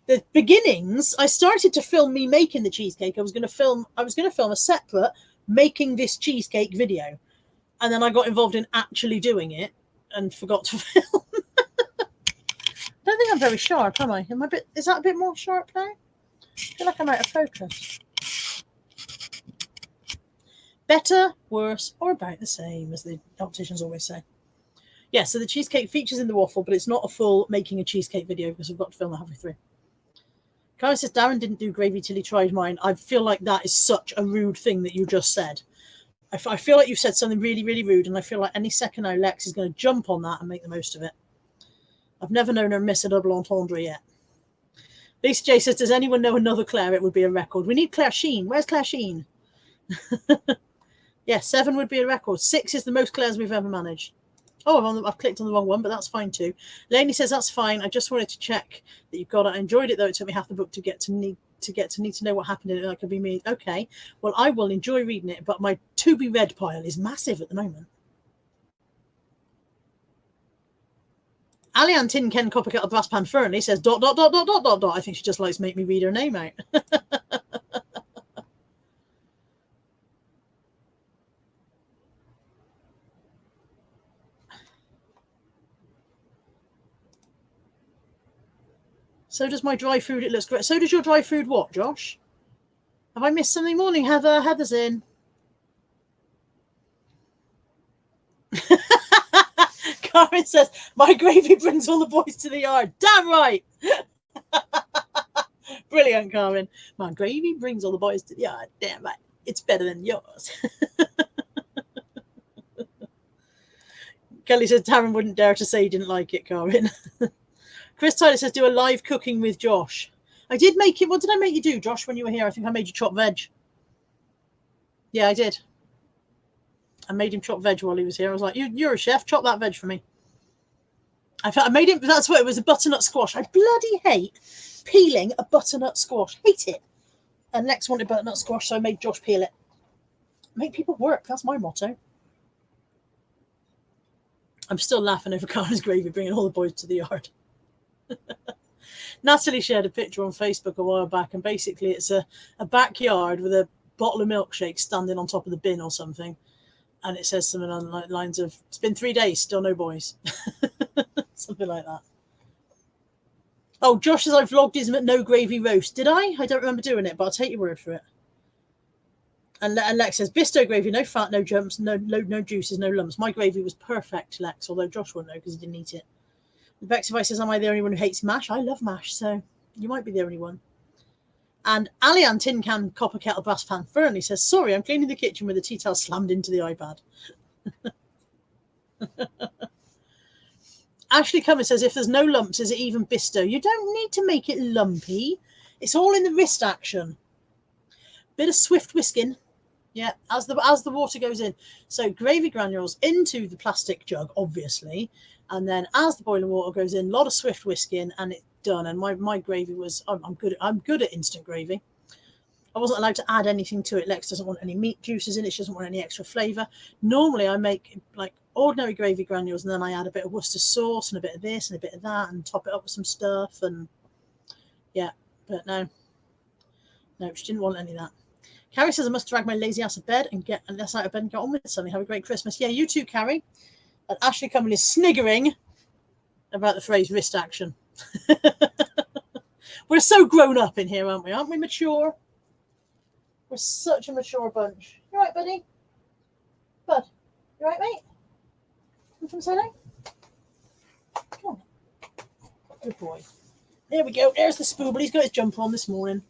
The beginnings, I started to film me making the cheesecake. I was going to film a separate making this cheesecake video. And then I got involved in actually doing it and forgot to film. I don't think I'm very sharp, am I? Is that a bit more sharp now? I feel like I'm out of focus. Better, worse, or about the same, as the opticians always say. Yeah, so the cheesecake features in the waffle, but it's not a full making a cheesecake video because I've got to film that halfway through. Karen says, Darren didn't do gravy till he tried mine. I feel like that is such a rude thing that you just said. I feel like you said something really, really rude, and I feel like any second now Lex is going to jump on that and make the most of it. I've never known her miss a double entendre yet. Lisa J says, does anyone know another Claire? It would be a record. We need Claire Sheen. Where's Claire Sheen? Yeah, 7 would be a record. 6 is the most Claires we've ever managed. Oh, I've clicked on the wrong one, but that's fine too. Lainey says, that's fine. I just wanted to check that you've got it. I enjoyed it, though. It took me half the book to need to know what happened in it. That could be me. Okay, well, I will enjoy reading it, but my to-be-read pile is massive at the moment. Alianne Tin Ken Coppercut of Brass Pan Fernley says, ... I think she just likes to make me read her name out. So does my dry food. It looks great. So does your dry food what, Josh? Have I missed something? Morning, Heather. Heather's in. Karen says, my gravy brings all the boys to the yard. Damn right. Brilliant, Karen. My gravy brings all the boys to the yard. Damn right. It's better than yours. Kelly says, Darren wouldn't dare to say he didn't like it, Karen. Chris Tyler says, do a live cooking with Josh. I did make it. What did I make you do, Josh, when you were here? I think I made you chop veg. Yeah, I did. I made him chop veg while he was here. I was like, you're a chef. Chop that veg for me. I made him. That's what it was, a butternut squash. I bloody hate peeling a butternut squash. Hate it. And Lex wanted butternut squash, so I made Josh peel it. Make people work. That's my motto. I'm still laughing over Karen's gravy bringing all the boys to the yard. Natalie shared a picture on Facebook a while back, and basically it's a backyard with a bottle of milkshake standing on top of the bin or something, and it says something on the lines of, it's been 3 days, still no boys. Something like that. Oh, Josh says I vlogged his no gravy roast. Did I? I don't remember doing it, but I'll take your word for it. And Lex says, Bisto gravy, no fat, no jumps, no juices, no lumps. My gravy was perfect, Lex, although Josh won't know because he didn't eat it. Bexify says, am I the only one who hates mash? I love mash, so you might be the only one. And Alianne Tin Can Copper Kettle Brass Pan Fernley says, sorry, I'm cleaning the kitchen with the tea towel slammed into the iPad. Ashley Cummins says, if there's no lumps, is it even Bisto? You don't need to make it lumpy. It's all in the wrist action. Bit of swift whisking. Yeah, as the water goes in. So gravy granules into the plastic jug, obviously. And then as the boiling water goes in, a lot of swift whisking, and it's done. And my gravy was, I'm good at instant gravy. I wasn't allowed to add anything to it. Lex doesn't want any meat juices in it. She doesn't want any extra flavour. Normally I make like ordinary gravy granules, and then I add a bit of Worcester sauce and a bit of this and a bit of that and top it up with some stuff. And yeah, but no, she didn't want any of that. Carrie says, I must drag my lazy ass to bed and get unless out of bed and get on with something. Have a great Christmas. Yeah, you too, Carrie. And Ashley Cummins is sniggering about the phrase wrist action. We're so grown up in here, aren't we? Aren't we mature? We're such a mature bunch. You right, buddy? Bud, you right, mate? Come from Sunday? Come on. Good boy. There we go. There's the spoobel. He's got his jumper on this morning.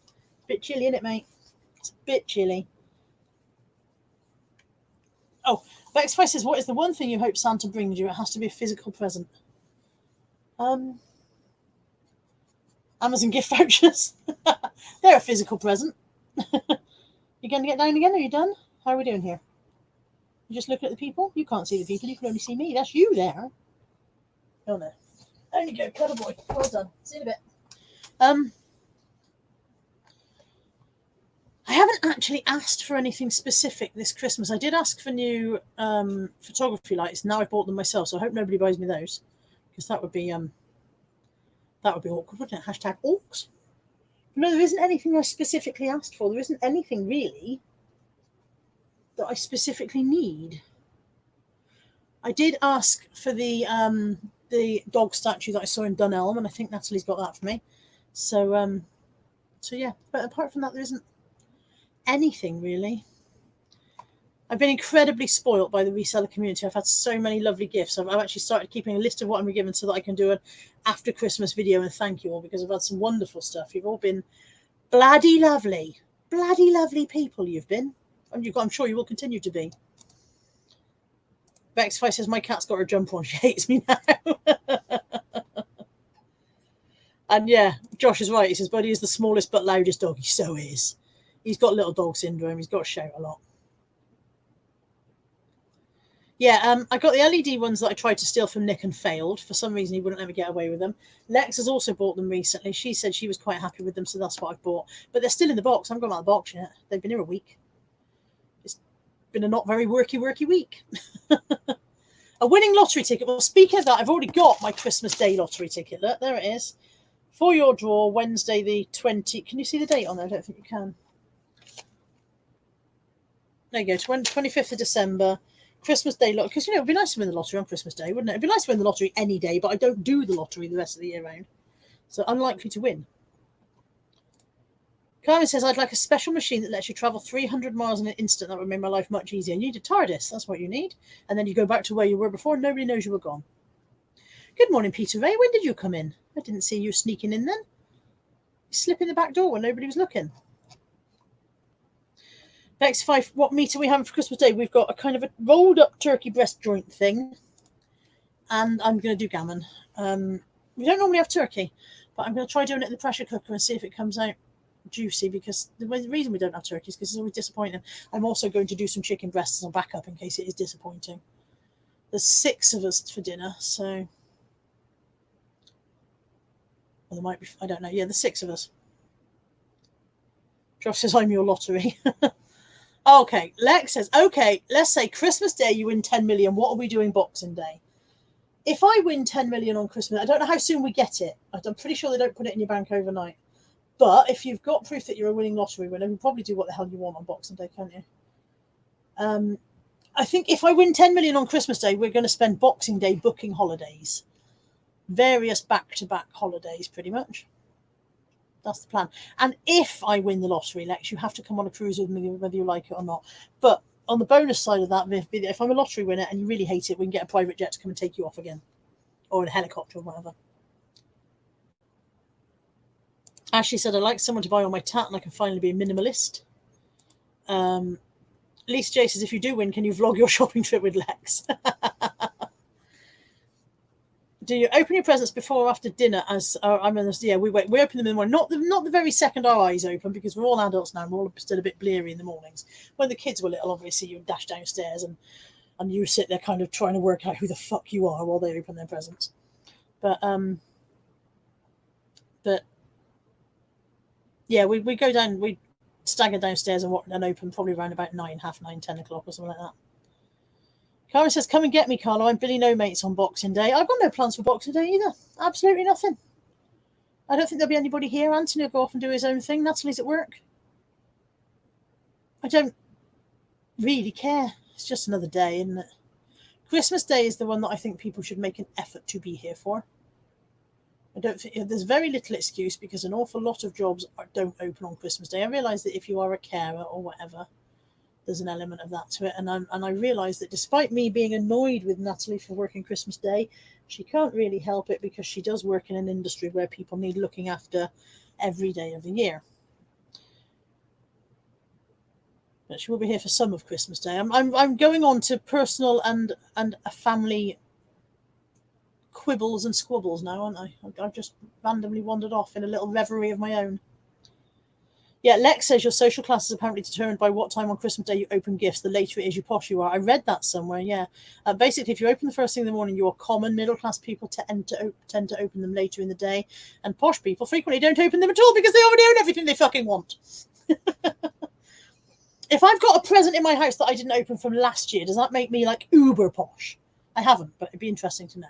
Bit chilly, isn't it, mate? It's a bit chilly. Oh, Bexfly says, what is the one thing you hope Santa brings you? It has to be a physical present. Amazon gift vouchers. They're a physical present. You going to get down again? Are you done? How are we doing here? You just looking at the people? You can't see the people. You can only see me. That's you there. Oh, no. There you go, cuddle boy. Well done. See you in a bit. I haven't actually asked for anything specific this Christmas. I did ask for new photography lights. Now I bought them myself, so I hope nobody buys me those, because that would be awkward, wouldn't it? Hashtag orcs. No, there isn't anything I specifically asked for. There isn't anything really that I specifically need. I did ask for the dog statue that I saw in Dunelm, and I think Natalie's got that for me. So yeah. But apart from that, there isn't anything really. I've been incredibly spoilt by the reseller community. I've had so many lovely gifts. I've actually started keeping a list of what I'm given so that I can do an after Christmas video and thank you all, because I've had some wonderful stuff. You've all been bloody lovely people. You've been, and I'm sure you will continue to be. Bexfly says, my cat's got her jumper on. She hates me now. And yeah, Josh is right. He says, Buddy is the smallest but loudest dog. He so is. He's got little dog syndrome. He's got to shout a lot. Yeah, I got the LED ones that I tried to steal from Nick and failed. For some reason, he wouldn't let me get away with them. Lex has also bought them recently. She said she was quite happy with them, so that's what I've bought. But they're still in the box. I haven't got them out of the box yet. They've been here a week. It's been a not very worky week. A winning lottery ticket. Well, speaking of that, I've already got my Christmas Day lottery ticket. Look, there it is. For your draw, Wednesday the 20th. Can you see the date on there? I don't think you can. There you go, 25th of December. Christmas Day lottery, because it'd be nice to win the lottery on Christmas Day, wouldn't it? It'd be nice to win the lottery any day, but I don't do the lottery the rest of the year round, so unlikely to win. Carmen says, I'd like a special machine that lets you travel 300 miles in an instant. That would make my life much easier. You need a TARDIS, that's what you need, and then you go back to where you were before and nobody knows you were gone. Good morning, Peter Ray. When did you come in? I didn't see you sneaking in then. You slip in the back door when nobody was looking. X5, what meat are we having for Christmas Day? We've got a kind of a rolled up turkey breast joint thing, and I'm going to do gammon. We don't normally have turkey, but I'm going to try doing it in the pressure cooker and see if it comes out juicy, because the reason we don't have turkey is because it's always disappointing. I'm also going to do some chicken breasts as a backup in case it is disappointing. There's 6 of us for dinner, so well, there might be, I don't know. Yeah, there's 6 of us. Josh says, I'm your lottery. Okay, Lex says, okay, let's say Christmas Day you win 10 million. What are we doing Boxing Day? If I win 10 million on Christmas, I don't know how soon we get it. I'm pretty sure they don't put it in your bank overnight. But if you've got proof that you're a winning lottery winner, you probably do what the hell you want on Boxing Day, can't you? I think if I win 10 million on Christmas Day, we're going to spend Boxing Day booking holidays. Various back-to-back holidays, pretty much. That's the plan. And if I win the lottery, Lex, you have to come on a cruise with me, whether you like it or not. But on the bonus side of that, if I'm a lottery winner and you really hate it, we can get a private jet to come and take you off again. Or a helicopter or whatever. Ashley said, I'd like someone to buy all my tat and I can finally be a minimalist. Lisa J says, if you do win, can you vlog your shopping trip with Lex? Do you open your presents before or after dinner? Yeah, we wait. We open them in the morning. Not the very second our eyes open, because we're all adults now and we're all still a bit bleary in the mornings. When the kids were little, obviously you dash downstairs and you sit there kind of trying to work out who the fuck you are while they open their presents. But yeah, we go down, we stagger downstairs and open probably around about 9, half 9, 10 o'clock or something like that. Karen says, come and get me, Carlo. I'm Billy No Mates on Boxing Day. I've got no plans for Boxing Day either. Absolutely nothing. I don't think there'll be anybody here. Anthony will go off and do his own thing. Natalie's at work. I don't really care. It's just another day, isn't it? Christmas Day is the one that I think people should make an effort to be here for. I don't think there's very little excuse, because an awful lot of jobs don't open on Christmas Day. I realise that if you are a carer or whatever, there's an element of that to it, and I realise that despite me being annoyed with Natalie for working Christmas Day, she can't really help it, because she does work in an industry where people need looking after every day of the year. But she will be here for some of Christmas Day. I'm going on to personal and a family quibbles and squabbles now, aren't I? I've just randomly wandered off in a little reverie of my own. Yeah, Lex says your social class is apparently determined by what time on Christmas Day you open gifts. The later it is, you posh you are. I read that somewhere, yeah. Basically, if you open the first thing in the morning, you are common. Middle class people tend to open them later in the day. And posh people frequently don't open them at all because they already own everything they fucking want. If I've got a present in my house that I didn't open from last year, does that make me like uber posh? I haven't, but it'd be interesting to know.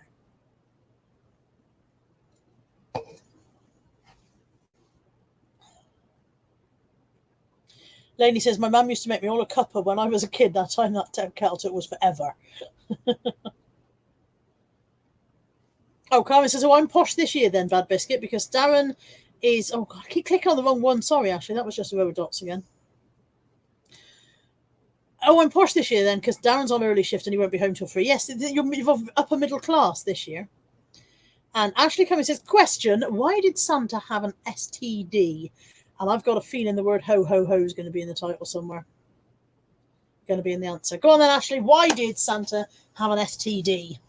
Lainey says, my mum used to make me all a cuppa when I was a kid. That time that kettle took was forever. Oh, Carmen says, oh, I'm posh this year then, Bad Biscuit, because Darren is... Oh, God, I keep clicking on the wrong one. Sorry, Ashley, that was just a row of dots again. Oh, I'm posh this year then, because Darren's on early shift and he won't be home till 3. Yes, you're upper middle class this year. And Ashley Cummings says, question, why did Santa have an STD? And I've got a feeling the word ho ho ho is going to be in the title somewhere. Going to be in the answer. Go on then, Ashley. Why did Santa have an STD?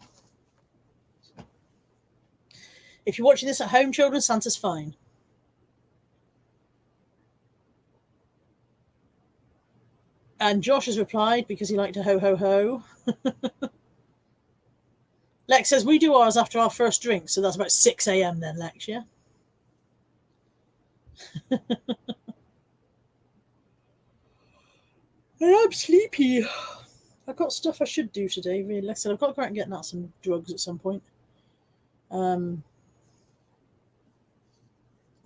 If you're watching this at home, children, Santa's fine. And Josh has replied because he liked a ho ho ho. Lex says, we do ours after our first drink, so that's about 6 a.m. then, Lex, yeah? I'm sleepy. I've got stuff I should do today, really. Like I said, I've got to go out and get out some drugs at some point. There's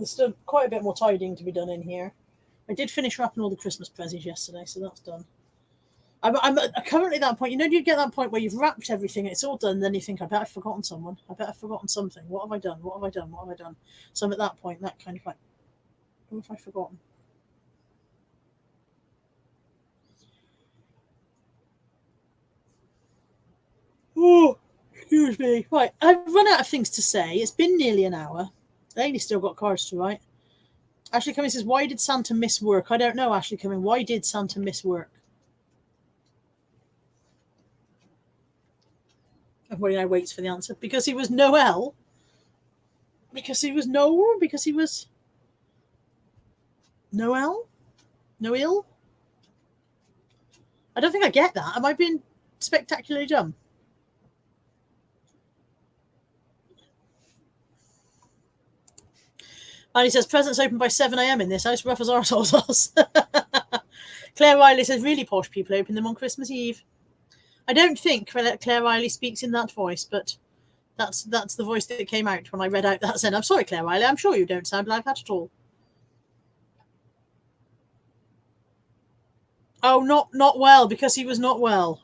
still quite a bit more tidying to be done in here. I did finish wrapping all the Christmas presents yesterday, so that's done. I'm currently at that point. You know, you get that point where you've wrapped everything, it's all done, then you think, I bet I've forgotten someone. I bet I've forgotten something. What have I done? What have I done? What have I done? So I'm at that point, that kind of like, what have I forgotten? Oh, excuse me. Right, I've run out of things to say. It's been nearly an hour. Lainey's still got cards to write. Ashley Cumming says, why did Santa miss work? I don't know, Ashley Cumming. Why did Santa miss work? Everybody now waits for the answer. Because he was Noel? Because he was Noel? Because he was Noel? Noel? I don't think I get that. Am I being spectacularly dumb? And he says, presents open by 7 a.m. in this house, rough as arseholes. Claire Riley says, really posh people open them on Christmas Eve. I don't think Claire Riley speaks in that voice, but that's the voice that came out when I read out that sentence. I'm sorry, Claire Riley. I'm sure you don't sound like that at all. Oh, not well, because he was not well.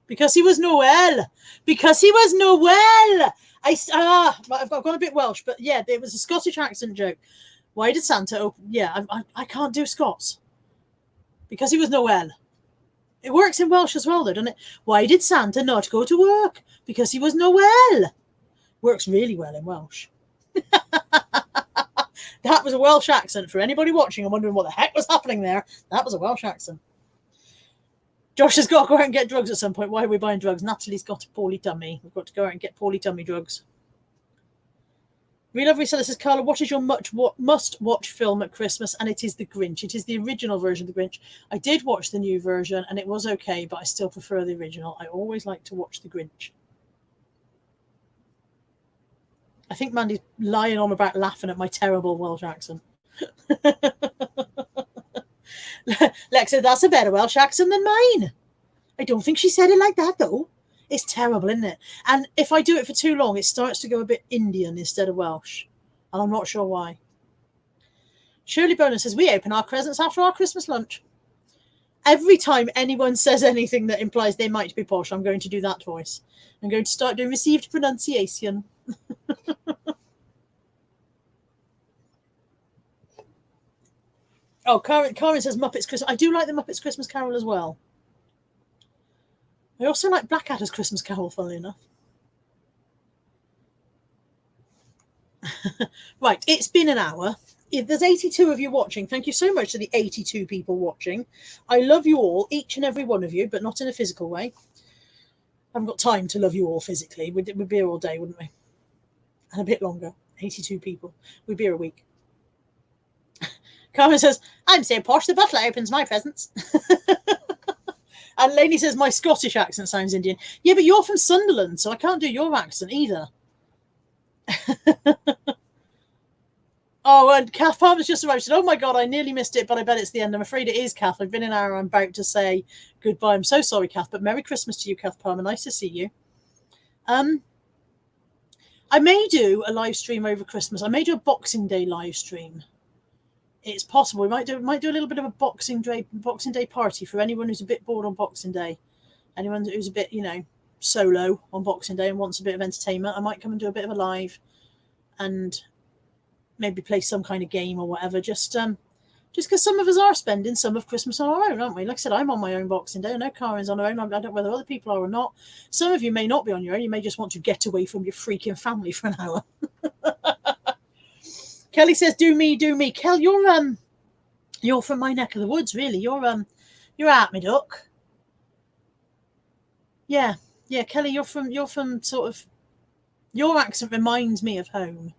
Because he was Noel. Because he was Noel. I've gone a bit Welsh, but yeah, it was a Scottish accent joke. Why did Santa open? Yeah, I can't do Scots. Because he was Noel. It works in Welsh as well, though, doesn't it? Why did Santa not go to work? Because he was Noel. Works really well in Welsh. That was a Welsh accent. For anybody watching and wondering what the heck was happening there, that was a Welsh accent. Josh has got to go out and get drugs at some point. Why are we buying drugs? Natalie's got a poorly tummy. We've got to go out and get poorly tummy drugs. Real Lovely Seller says, Carla, what is your must-watch film at Christmas? And it is The Grinch. It is the original version of The Grinch. I did watch the new version, and it was okay, but I still prefer the original. I always like to watch The Grinch. I think Mandy's lying on about laughing at my terrible Welsh accent. Lex said, that's a better Welsh accent than mine. I don't think she said it like that, though. It's terrible, isn't it? And if I do it for too long, it starts to go a bit Indian instead of Welsh. And I'm not sure why. Shirley Bonan says, we open our presents after our Christmas lunch. Every time anyone says anything that implies they might be posh, I'm going to do that voice. I'm going to start doing received pronunciation. Oh, Karen says Muppets Christmas. I do like the Muppets Christmas Carol as well. I also like Blackadder's Christmas Carol, funnily enough. Right, it's been an hour. if there's 82 of you watching, thank you so much to the 82 people watching. I love you all, each and every one of you, but not in a physical way. I haven't got time to love you all physically. We'd be here all day, wouldn't we? And a bit longer. 82 people. We'd be here a week. Carmen says, I'm so posh, the butler opens my presents. And Lainey says, my Scottish accent sounds Indian. Yeah, but you're from Sunderland, so I can't do your accent either. Oh, and Kath Palmer's just arrived. She said, oh my God, I nearly missed it, but I bet it's the end. I'm afraid it is, Kath. I've been an hour. I'm about to say goodbye. I'm so sorry, Kath, but Merry Christmas to you, Kath Palmer. Nice to see you. I may do a live stream over Christmas. I may do a Boxing Day live stream. It's possible. We might do a little bit of a Boxing Day party for anyone who's a bit bored on Boxing Day. Anyone who's a bit, solo on Boxing Day and wants a bit of entertainment. I might come and do a bit of a live and maybe play some kind of game or whatever. Just because some of us are spending some of Christmas on our own, aren't we? Like I said, I'm on my own Boxing Day. I know Karen's on her own. I don't know whether other people are or not. Some of you may not be on your own. You may just want to get away from your freaking family for an hour. Kelly says, "Do me." Kel, you're from my neck of the woods, really. You're out, me duck. Yeah, Kelly, you're from sort of. Your accent reminds me of home.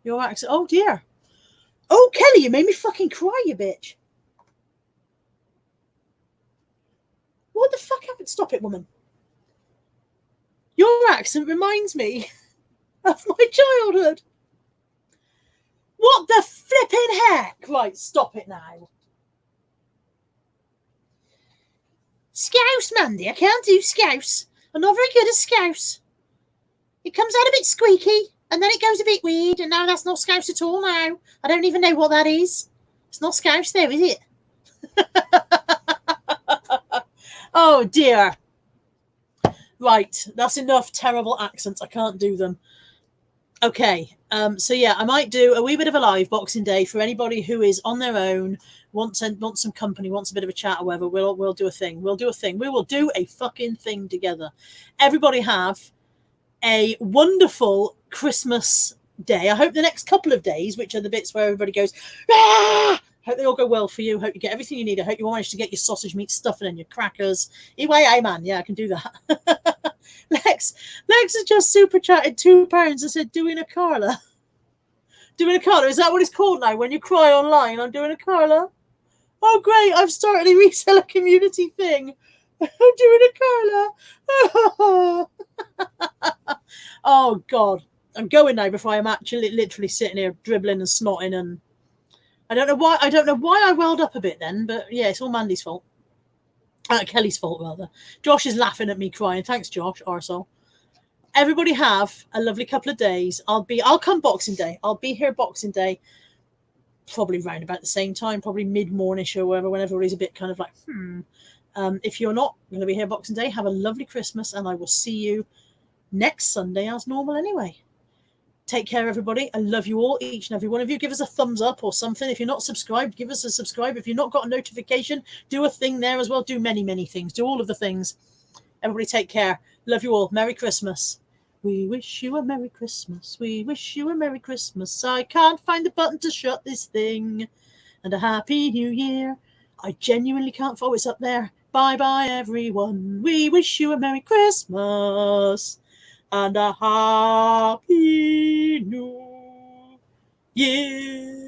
Your accent. Oh dear. Oh, Kelly, you made me fucking cry, you bitch. What the fuck happened? Stop it, woman. Your accent reminds me of my childhood. What the flipping heck? Right, stop it now. Scouse, Mandy. I can't do scouse. I'm not very good at scouse. It comes out a bit squeaky, and then it goes a bit weird, and now that's not scouse at all now. I don't even know what that is. It's not scouse there, is it? Oh, dear. Right, that's enough terrible accents. I can't do them. Okay, so yeah, I might do a wee bit of a live Boxing Day for anybody who is on their own, wants some company, wants a bit of a chat or whatever. We'll do a thing. We will do a fucking thing together. Everybody have a wonderful Christmas day. I hope the next couple of days, which are the bits where everybody goes, ah! Hope they all go well for you. Hope you get everything you need. I hope you manage to get your sausage meat stuffing and your crackers. Anyway, man. Yeah, I can do that. Lex has just super chatted £2 and said, doing a Carla. Doing a Carla. Is that what it's called now? When you cry online, I'm doing a Carla. Oh, great. I've started a reseller community thing. I'm doing a Carla. Oh, God. I'm going now before I'm actually literally sitting here dribbling and snotting, and I don't know why I welled up a bit then, but yeah, it's all Mandy's fault. Kelly's fault, rather. Josh is laughing at me crying. Thanks, Josh, arsehole. Everybody have a lovely couple of days. I'll come Boxing Day. I'll be here Boxing Day, probably round about the same time, probably mid-mornish or whatever, when everybody's a bit kind of like, if you're not going to be here Boxing Day, have a lovely Christmas, and I will see you next Sunday as normal anyway. Take care, everybody. I love you all, each and every one of you. Give us a thumbs up or something. If you're not subscribed, give us a subscribe. If you've not got a notification, do a thing there as well. Do many, many things. Do all of the things. Everybody take care. Love you all. Merry Christmas. We wish you a Merry Christmas. We wish you a Merry Christmas. I can't find the button to shut this thing. And a Happy New Year. I genuinely can't. Oh, it's up there. Bye-bye, everyone. We wish you a Merry Christmas. And a Happy New Year.